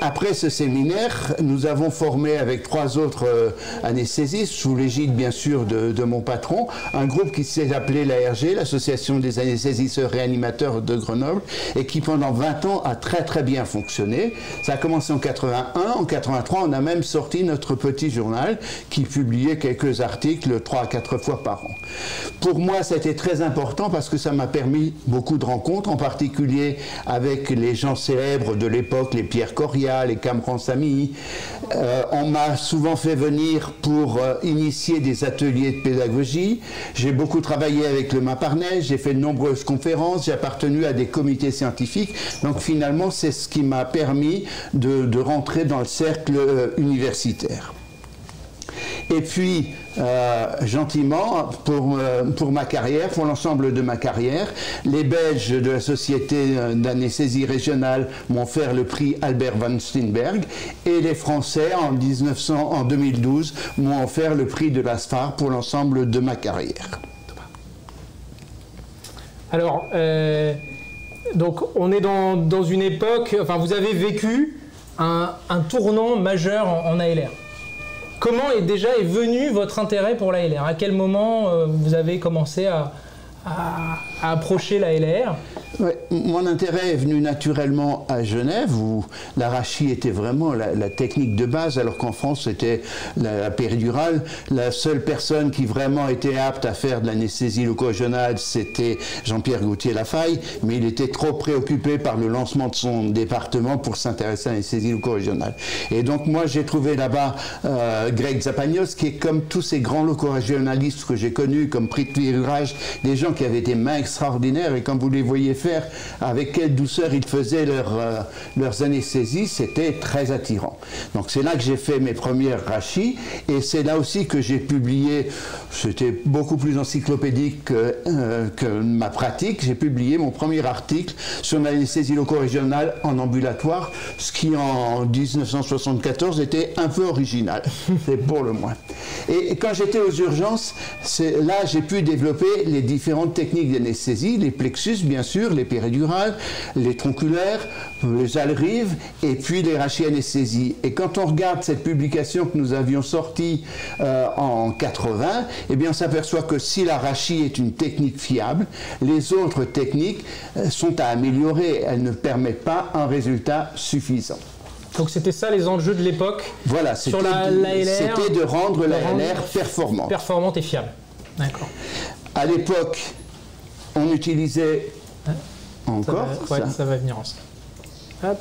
Après ce séminaire, nous avons formé avec 3 autres anesthésistes, sous l'égide bien sûr de mon patron, un groupe qui s'est appelé l'ARG, l'Association des anesthésistes réanimateurs de Grenoble, et qui pendant 20 ans a très très bien fonctionné. Ça a commencé en 81, en 83 on a même sorti notre petit journal qui publiait quelques articles 3 à 4 fois par an. Pour moi c'était très important parce que ça m'a permis beaucoup de rencontres, en particulier avec les gens célèbres de l'époque, les Pierre Coria, les Cameron Samy. On m'a souvent fait venir pour initier des ateliers de pédagogie. J'ai beaucoup travaillé avec le Maparnais, j'ai fait de nombreuses conférences, j'ai appartenu à des comités scientifiques. Donc finalement, c'est ce qui m'a permis de rentrer dans le cercle universitaire. Et puis, gentiment, pour ma carrière, pour l'ensemble de ma carrière, les Belges de la Société d'anesthésie régionale m'ont offert le prix Albert van Steenberg, et les Français, en 2012, m'ont offert le prix de l'ASFAR pour l'ensemble de ma carrière. Alors, donc on est dans une époque, enfin vous avez vécu un tournant majeur en ALR. Comment est venu votre intérêt pour l'ALR? À quel moment vous avez commencé à approcher l'ALR? Ouais, mon intérêt est venu naturellement à Genève, où l'arachie était vraiment la technique de base, alors qu'en France c'était la péridurale. La seule personne qui vraiment était apte à faire de l'anesthésie loco-régionale, c'était Jean-Pierre Gauthier-Lafaille, mais il était trop préoccupé par le lancement de son département pour s'intéresser à l'anesthésie loco-régionale. Et donc moi j'ai trouvé là-bas Greg Zapagnos, qui est comme tous ces grands loco-régionalistes que j'ai connus, comme Prithvi Raj, des gens qui avaient des mains extraordinaires, et quand vous les voyez faire avec quelle douceur ils faisaient leurs anesthésies, c'était très attirant. Donc c'est là que j'ai fait mes premières rachis, et c'est là aussi que j'ai publié, c'était beaucoup plus encyclopédique que ma pratique, j'ai publié mon premier article sur l'anesthésie loco-régionale en ambulatoire, ce qui en 1974 était un peu original, c'est pour le moins. Et quand j'étais aux urgences, là j'ai pu développer les différentes techniques d'anesthésie, les plexus bien sûr, les péridurales, les tronculaires, les alrives, et puis les rachianesthésies. Et quand on regarde cette publication que nous avions sortie en 80, eh bien on s'aperçoit que si la rachie est une technique fiable, les autres techniques sont à améliorer, elles ne permettent pas un résultat suffisant. Donc c'était ça les enjeux de l'époque. Voilà, c'était de rendre l'ALR performante. Performante et fiable. D'accord. À l'époque, on utilisait encore ça va venir ensemble. Hop.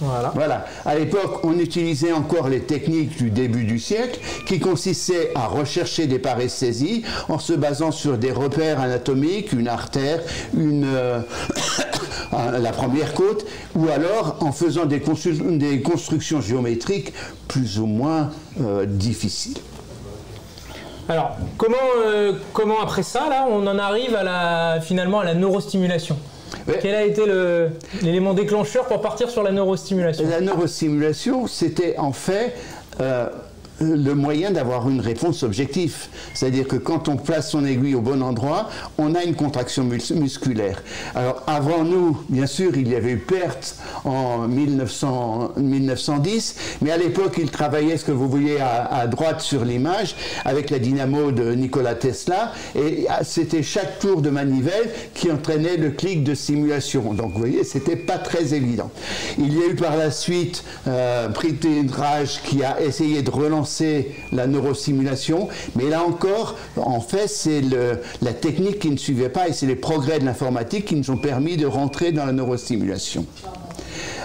Voilà. Voilà. À l'époque, on utilisait encore les techniques du début du siècle qui consistaient à rechercher des paresthésies en se basant sur des repères anatomiques, une artère, la première côte, ou alors en faisant des constructions géométriques plus ou moins difficiles. Alors, comment après ça, là, on en arrive finalement à la neurostimulation? Ouais. Quel a été l'élément déclencheur pour partir sur la neurostimulation? La neurostimulation, c'était en fait le moyen d'avoir une réponse objective. C'est-à-dire que quand on place son aiguille au bon endroit, on a une contraction musculaire. Alors avant nous, bien sûr, il y avait eu perte en 1910, mais à l'époque, il travaillait, ce que vous voyez à droite sur l'image, avec la dynamo de Nikola Tesla, et c'était chaque tour de manivelle qui entraînait le clic de stimulation. Donc vous voyez, c'était pas très évident. Il y a eu par la suite Prithvi Raj qui a essayé de relancer la neurostimulation, mais là encore, en fait, c'est la technique qui ne suivait pas, et c'est les progrès de l'informatique qui nous ont permis de rentrer dans la neurostimulation.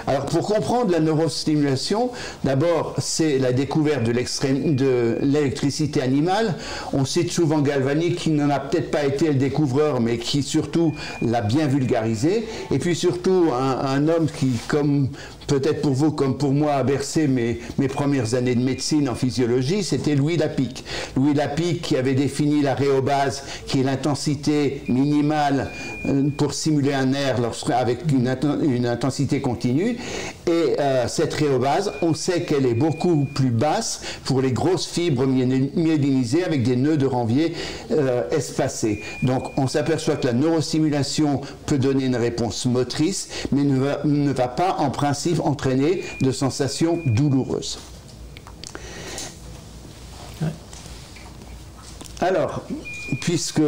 Alors pour comprendre la neurostimulation, d'abord c'est la découverte de l'électricité animale. On cite souvent Galvani qui n'en a peut-être pas été le découvreur, mais qui surtout l'a bien vulgarisé. Et puis surtout un homme qui, comme peut-être pour vous comme pour moi, a bercé mes premières années de médecine en physiologie, c'était Louis Lapic. Louis Lapic qui avait défini la rhéobase, qui est l'intensité minimale pour simuler un nerf avec une intensité continue. Et cette rhéobase, on sait qu'elle est beaucoup plus basse pour les grosses fibres myélinisées avec des nœuds de Ranvier espacés. Donc on s'aperçoit que la neurostimulation peut donner une réponse motrice, mais ne va pas en principe entraîner de sensations douloureuses. Ouais. Alors, puisque...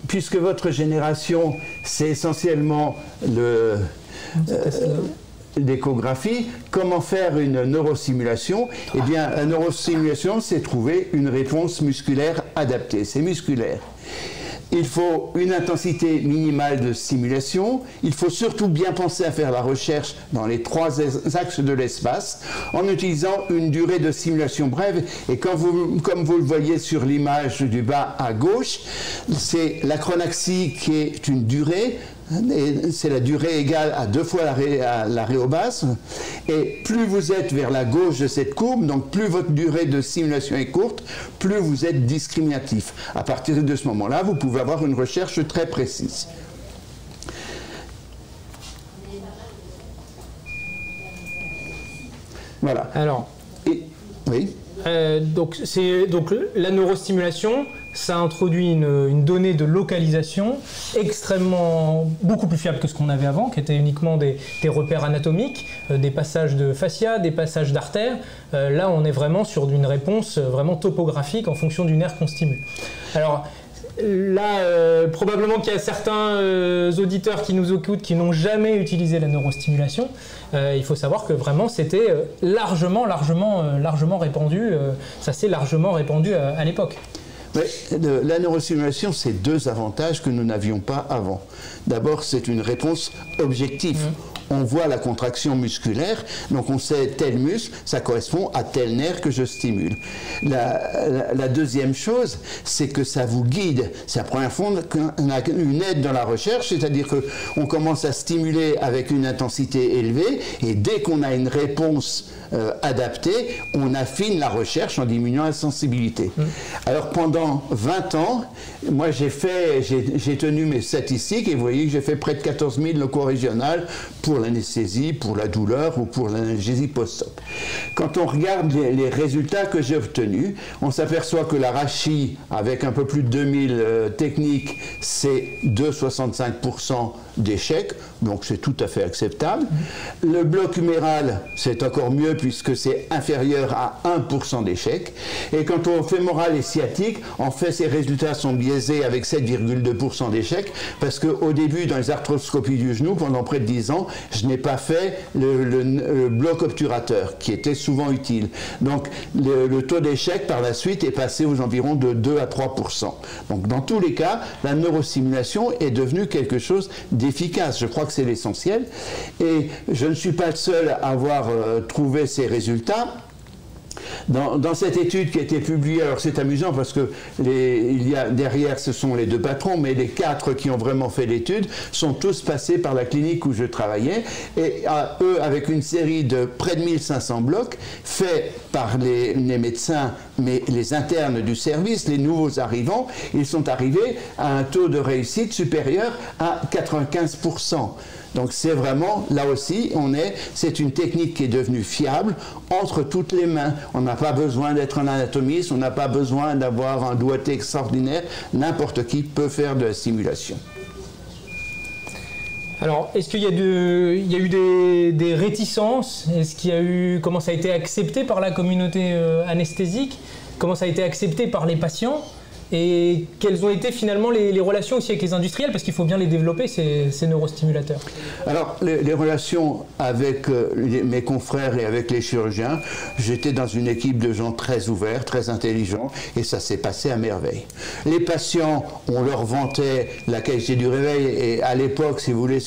Puisque votre génération, c'est essentiellement l'échographie, comment faire une neurostimulation? Eh bien, la neurostimulation, c'est trouver une réponse musculaire adaptée. C'est musculaire. Il faut une intensité minimale de stimulation. Il faut surtout bien penser à faire la recherche dans les 3 axes de l'espace en utilisant une durée de stimulation brève. Et comme vous le voyez sur l'image du bas à gauche, c'est l'acronaxie qui est une durée. C'est la durée égale à 2 fois la rhéobase. Et plus vous êtes vers la gauche de cette courbe, donc plus votre durée de stimulation est courte, plus vous êtes discriminatif. À partir de ce moment-là, vous pouvez avoir une recherche très précise. Voilà. Alors, oui. Donc la neurostimulation, ça introduit une donnée de localisation beaucoup plus fiable que ce qu'on avait avant, qui était uniquement des repères anatomiques, des passages de fascia, des passages d'artères. Là, on est vraiment sur une réponse vraiment topographique en fonction du nerf qu'on stimule. Alors là, probablement qu'il y a certains auditeurs qui nous écoutent qui n'ont jamais utilisé la neurostimulation. Il faut savoir que vraiment c'était largement répandu, ça s'est largement répandu à l'époque. La neurostimulation, c'est 2 avantages que nous n'avions pas avant. D'abord, c'est une réponse objective. On voit la contraction musculaire, donc on sait tel muscle, ça correspond à tel nerf que je stimule. La deuxième chose, c'est que ça vous guide. C'est la première fois qu'on a une aide dans la recherche, c'est-à-dire qu'on commence à stimuler avec une intensité élevée, et dès qu'on a une réponse adaptée, on affine la recherche en diminuant la sensibilité. Alors pendant 20 ans, moi j'ai tenu mes statistiques, et vous voyez que j'ai fait près de 14 000 locaux régionales pour l'anesthésie, pour la douleur ou pour l'analgésie post-op. Quand on regarde les résultats que j'ai obtenus, on s'aperçoit que l'arachis, avec un peu plus de 2000 techniques, c'est 2,65% d'échecs, donc c'est tout à fait acceptable. Le bloc huméral, c'est encore mieux puisque c'est inférieur à 1% d'échecs. Et quant au fémoral et sciatique, en fait, ces résultats sont biaisés avec 7,2% d'échecs, parce qu'au début, dans les arthroscopies du genou, pendant près de 10 ans, je n'ai pas fait le bloc obturateur, qui était souvent utile. Donc, le taux d'échec, par la suite, est passé aux environs de 2 à 3%. Donc, dans tous les cas, la neurostimulation est devenue quelque chose d'efficace. Je crois que c'est l'essentiel. Et je ne suis pas le seul à avoir trouvé ces résultats. Dans cette étude qui a été publiée, alors c'est amusant parce que derrière ce sont les 2 patrons, mais les 4 qui ont vraiment fait l'étude sont tous passés par la clinique où je travaillais, et eux avec une série de près de 1500 blocs faits par les médecins, mais les internes du service, les nouveaux arrivants, ils sont arrivés à un taux de réussite supérieur à 95%. Donc c'est vraiment, là aussi, c'est une technique qui est devenue fiable entre toutes les mains. On n'a pas besoin d'être un anatomiste, on n'a pas besoin d'avoir un doigté extraordinaire. N'importe qui peut faire de la stimulation. Alors, est-ce qu'il y a eu des réticences? Comment ça a été accepté par la communauté anesthésique? Comment ça a été accepté par les patients? et quelles ont été finalement les relations aussi avec les industriels, parce qu'il faut bien les développer, ces neurostimulateurs. Alors, les relations avec mes confrères et avec les chirurgiens, j'étais dans une équipe de gens très ouverts, très intelligents, et ça s'est passé à merveille. Les patients, on leur vantait la qualité du réveil, et à l'époque, si vous voulez,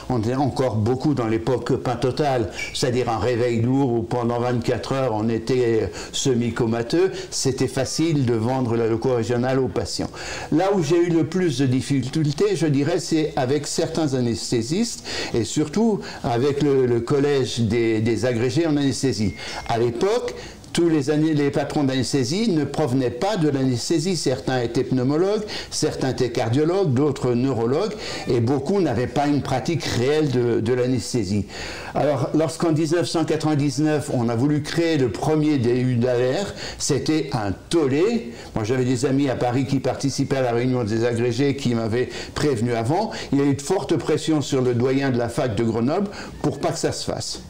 on était encore beaucoup dans l'époque pain total, c'est-à-dire un réveil lourd où pendant 24 heures, on était semi-comateux. C'était facile de vendre le co-régional aux patients. Là où j'ai eu le plus de difficultés, je dirais, c'est avec certains anesthésistes et surtout avec le collège des agrégés en anesthésie. À l'époque, tous les patrons d'anesthésie ne provenaient pas de l'anesthésie. Certains étaient pneumologues, certains étaient cardiologues, d'autres neurologues, et beaucoup n'avaient pas une pratique réelle de l'anesthésie. Alors, lorsqu'en 1999, on a voulu créer le premier DU d'AR, c'était un tollé. Moi, j'avais des amis à Paris qui participaient à la réunion des agrégés qui m'avaient prévenu avant. Il y a eu de fortes pressions sur le doyen de la fac de Grenoble pour pas que ça se fasse.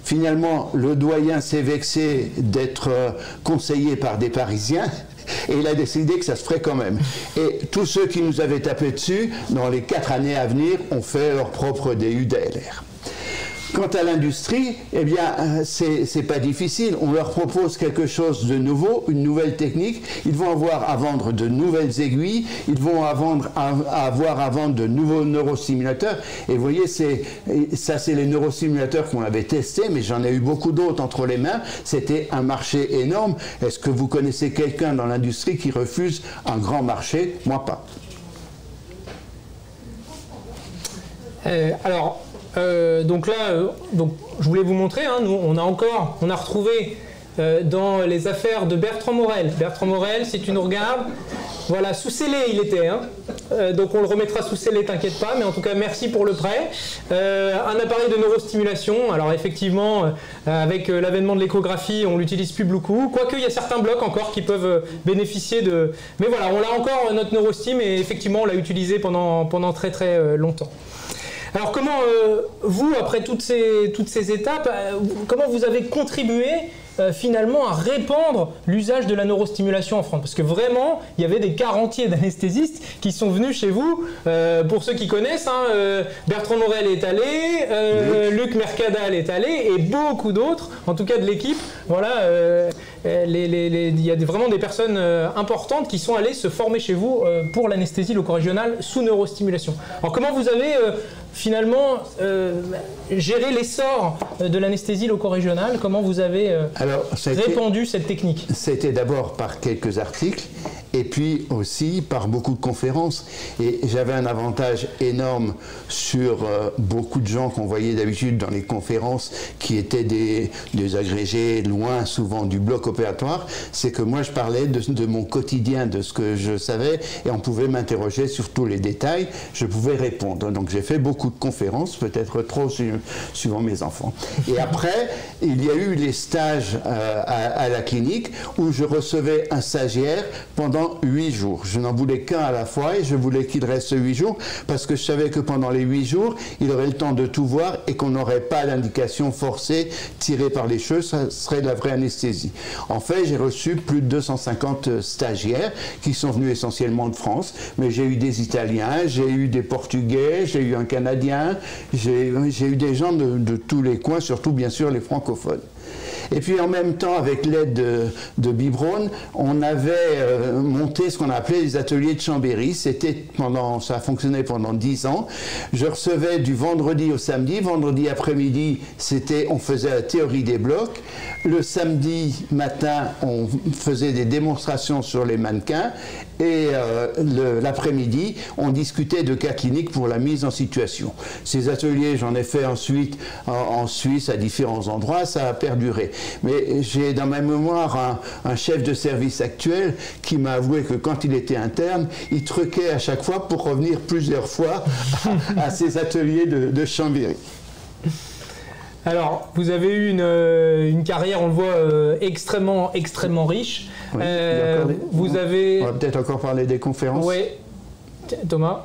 Finalement, le doyen s'est vexé d'être conseillé par des Parisiens et il a décidé que ça se ferait quand même. Et tous ceux qui nous avaient tapé dessus, dans les 4 années à venir, ont fait leur propre DU d'ALR. Quant à l'industrie, eh bien, c'est pas difficile. On leur propose quelque chose de nouveau, une nouvelle technique. Ils vont avoir à vendre de nouvelles aiguilles. Ils vont avoir à vendre de nouveaux neurostimulateurs. Et vous voyez, ça, c'est les neurostimulateurs qu'on avait testés, mais j'en ai eu beaucoup d'autres entre les mains. C'était un marché énorme. Est-ce que vous connaissez quelqu'un dans l'industrie qui refuse un grand marché? Moi, pas. Donc là, je voulais vous montrer, hein, nous on a retrouvé dans les affaires de Bertrand Morel. Bertrand Morel, si tu nous regardes, voilà, sous scellé il était, hein. Donc on le remettra sous scellé, t'inquiète pas, mais en tout cas merci pour le prêt. Un appareil de neurostimulation, alors effectivement avec l'avènement de l'échographie on l'utilise plus beaucoup, quoique il y a certains blocs encore qui peuvent bénéficier de... Mais voilà, on l'a encore notre neurostim et effectivement on l'a utilisé pendant très très longtemps. Alors comment, vous, après toutes ces étapes, comment vous avez contribué finalement à répandre l'usage de la neurostimulation en France? Parce que vraiment, il y avait des quarantiers d'anesthésistes qui sont venus chez vous. Pour ceux qui connaissent, hein, Bertrand Morel est allé, Luc Mercadal est allé, et beaucoup d'autres, en tout cas de l'équipe. Voilà, il y a vraiment des personnes importantes qui sont allées se former chez vous pour l'anesthésie loco-régionale sous neurostimulation. Alors comment vous avez finalement géré l'essor de l'anesthésie loco-régionale? Comment vous avez répandu cette technique? C'était d'abord par quelques articles et puis aussi par beaucoup de conférences. Et j'avais un avantage énorme sur beaucoup de gens qu'on voyait d'habitude dans les conférences qui étaient des agrégés loin souvent du bloc opératoire, c'est que moi je parlais de mon quotidien, de ce que je savais et on pouvait m'interroger sur tous les détails, je pouvais répondre. Donc j'ai fait beaucoup de conférences, peut-être trop suivant mes enfants. Et après, il y a eu les stages à la clinique où je recevais un stagiaire pendant 8 jours. Je n'en voulais qu'un à la fois et je voulais qu'il reste 8 jours parce que je savais que pendant les 8 jours, il aurait le temps de tout voir et qu'on n'aurait pas d'indication forcée tirée par les cheveux, ça serait de la vraie anesthésie. En fait, j'ai reçu plus de 250 stagiaires qui sont venus essentiellement de France, mais j'ai eu des Italiens, j'ai eu des Portugais, j'ai eu un Canadien, j'ai eu des gens de tous les coins, surtout bien sûr les francophones. Et puis en même temps, avec l'aide de Bibrone, on avait monté ce qu'on appelait les ateliers de Chambéry. Ça a fonctionné pendant 10 ans. Je recevais du vendredi au samedi. Vendredi après-midi, on faisait la théorie des blocs. Le samedi matin, on faisait des démonstrations sur les mannequins. Et l'après-midi, on discutait de cas cliniques pour la mise en situation. Ces ateliers, j'en ai fait ensuite en Suisse à différents endroits, ça a perduré. Mais j'ai dans ma mémoire un chef de service actuel qui m'a avoué que quand il était interne, il truquait à chaque fois pour revenir plusieurs fois à ces ateliers de Chambéry. Alors, vous avez eu une carrière, on le voit, extrêmement riche. Oui, vous avez... On va peut-être encore parler des conférences. Oui. Thomas.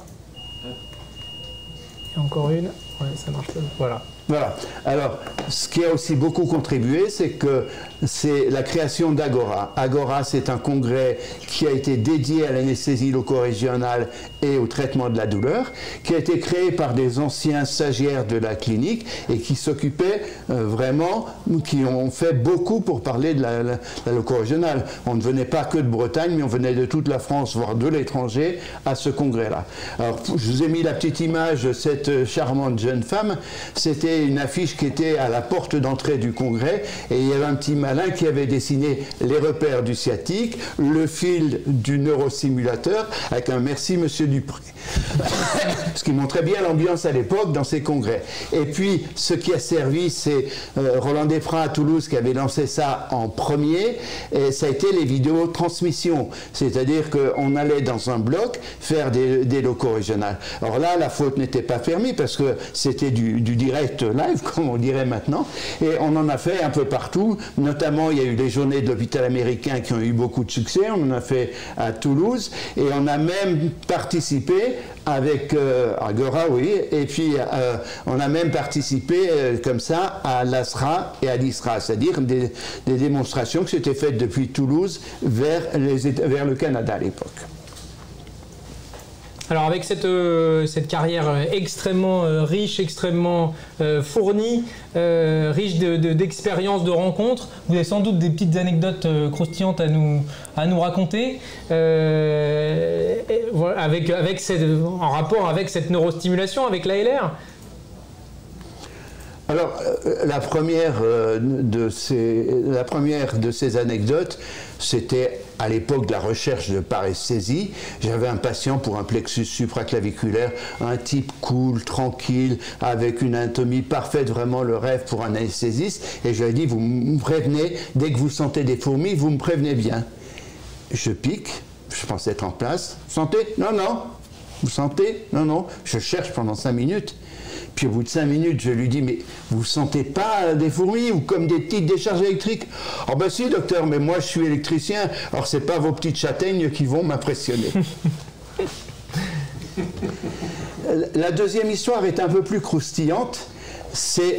Il y a encore une. Ouais, ça marche pas. Voilà. Voilà. Alors, ce qui a aussi beaucoup contribué, c'est que c'est la création d'Agora. Agora, c'est un congrès qui a été dédié à l'anesthésie loco-régionale et au traitement de la douleur, qui a été créé par des anciens stagiaires de la clinique et qui s'occupaient vraiment, qui ont fait beaucoup pour parler de la loco-régionale. On ne venait pas que de Bretagne, mais on venait de toute la France, voire de l'étranger, à ce congrès-là. Alors, je vous ai mis la petite image de cette charmante jeune femme. C'était une affiche qui était à la porte d'entrée du congrès et il y avait un petit malin qui avait dessiné les repères du sciatique, le fil du neurosimulateur avec un merci monsieur Dupré. Ce qui montrait bien l'ambiance à l'époque dans ces congrès. Et puis ce qui a servi, c'est Roland Desprats à Toulouse qui avait lancé ça en premier, et ça a été les vidéos transmissions. C'est-à-dire qu'on allait dans un bloc faire des locaux régionales. Alors là, la faute n'était pas permise parce que c'était du direct live, comme on dirait maintenant, et on en a fait un peu partout. Notamment, il y a eu les journées de l'hôpital américain qui ont eu beaucoup de succès, on en a fait à Toulouse, et on a même participé avec Agora, oui, et puis on a même participé comme ça à l'ASRA et à l'ISRA, c'est-à-dire des démonstrations qui s'étaient faites depuis Toulouse vers le Canada à l'époque. Alors avec cette carrière extrêmement riche, extrêmement fournie, riche d'expériences, de rencontres, vous avez sans doute des petites anecdotes croustillantes à nous raconter en rapport avec cette neurostimulation, avec l'ALR. Alors, la première de ces anecdotes, c'était à l'époque de la recherche de paresthésie. J'avais un patient pour un plexus supraclaviculaire, un type cool, tranquille, avec une anatomie parfaite, vraiment le rêve pour un anesthésiste. Et je lui ai dit, vous me prévenez, dès que vous sentez des fourmis, vous me prévenez bien. Je pique, je pense être en place. Vous sentez? Non, non. Vous sentez? Non, non. Je cherche pendant 5 minutes. Puis au bout de 5 minutes, je lui dis, mais vous ne sentez pas des fourmis ou comme des petites décharges électriques? Oh ben si docteur, mais moi je suis électricien, alors c'est pas vos petites châtaignes qui vont m'impressionner. La deuxième histoire est un peu plus croustillante. C'est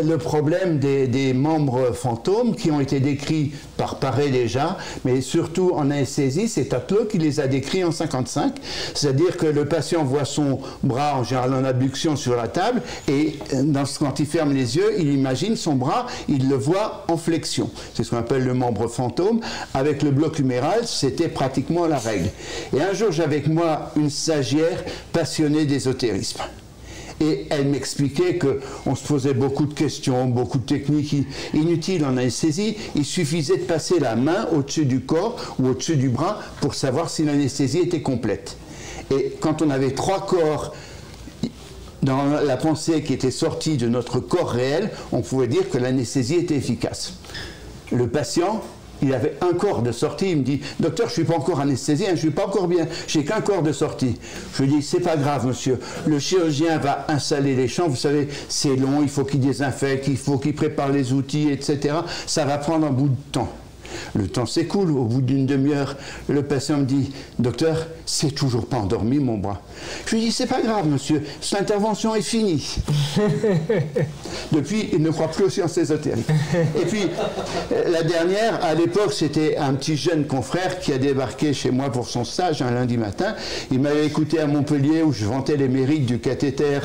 le problème des membres fantômes qui ont été décrits par Paré déjà, mais surtout en anesthésie, c'est Tatlo qui les a décrits en 1955. C'est-à-dire que le patient voit son bras en général en abduction sur la table et quand il ferme les yeux, il imagine son bras, il le voit en flexion. C'est ce qu'on appelle le membre fantôme. Avec le bloc huméral, c'était pratiquement la règle. Et un jour, j'avais avec moi une stagiaire passionnée d'ésotérisme. Et elle m'expliquait qu'on se posait beaucoup de questions, beaucoup de techniques inutiles en anesthésie. Il suffisait de passer la main au-dessus du corps ou au-dessus du bras pour savoir si l'anesthésie était complète. Et quand on avait 3 corps dans la pensée qui était sortie de notre corps réel, on pouvait dire que l'anesthésie était efficace. Le patient, il avait un corps de sortie, il me dit « Docteur, je ne suis pas encore anesthésien, je ne suis pas encore bien, j'ai qu'un corps de sortie. » Je lui dis « C'est pas grave, monsieur, le chirurgien va installer les champs, vous savez, c'est long, il faut qu'il désinfecte, il faut qu'il prépare les outils, etc. Ça va prendre un bout de temps. » Le temps s'écoule, au bout d'une demi-heure, le patient me dit « Docteur, c'est toujours pas endormi mon bras. » Je lui dis « C'est pas grave monsieur, cette intervention est finie. » Depuis, il ne croit plus aux sciences ésotériques. Et puis, la dernière, à l'époque, c'était un petit jeune confrère qui a débarqué chez moi pour son stage un lundi matin. Il m'avait écouté à Montpellier où je vantais les mérites du cathéter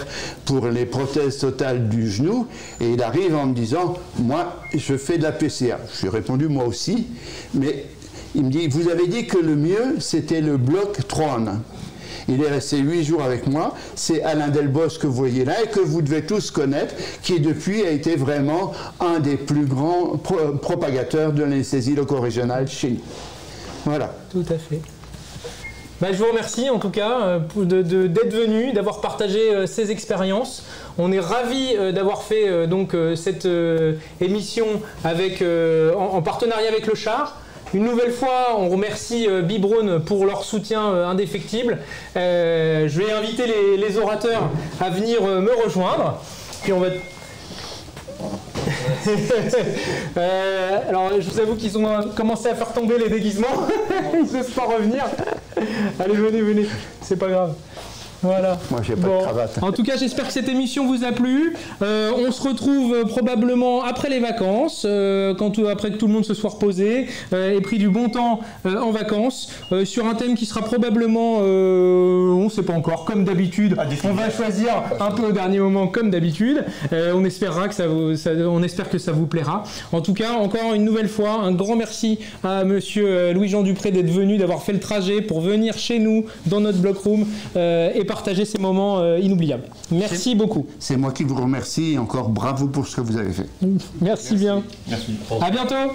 pour les prothèses totales du genou. Et il arrive en me disant « Moi, je fais de la PCA. » Je lui ai répondu « Moi aussi. » Mais il me dit, vous avez dit que le mieux, c'était le bloc 3 en 1. Il est resté 8 jours avec moi. C'est Alain Delbos que vous voyez là et que vous devez tous connaître, qui depuis a été vraiment un des plus grands propagateurs de l'anesthésie loco-régionale chez nous. Voilà. Tout à fait. Ben, je vous remercie en tout cas d'être venu, d'avoir partagé ces expériences. On est ravis d'avoir fait cette émission en partenariat avec le Char. Une nouvelle fois, on remercie Bibrone pour leur soutien indéfectible. Je vais inviter les orateurs à venir me rejoindre. Puis on va... alors je vous avoue qu'ils ont commencé à faire tomber les déguisements. Ils ne peuvent pas revenir. Allez, venez, c'est pas grave. Voilà. Moi, j'ai pas de cravate. En tout cas, j'espère que cette émission vous a plu. On se retrouve probablement après les vacances, après que tout le monde se soit reposé et pris du bon temps en vacances, sur un thème qui sera probablement, on ne sait pas encore, comme d'habitude. On va choisir un peu au dernier moment, comme d'habitude. On espère que ça vous plaira. En tout cas, encore une nouvelle fois, un grand merci à Monsieur Louis-Jean Dupré d'être venu, d'avoir fait le trajet pour venir chez nous dans notre bloc room et partager ces moments inoubliables. Merci beaucoup. C'est moi qui vous remercie et encore bravo pour ce que vous avez fait. Merci bien. Merci. À bientôt.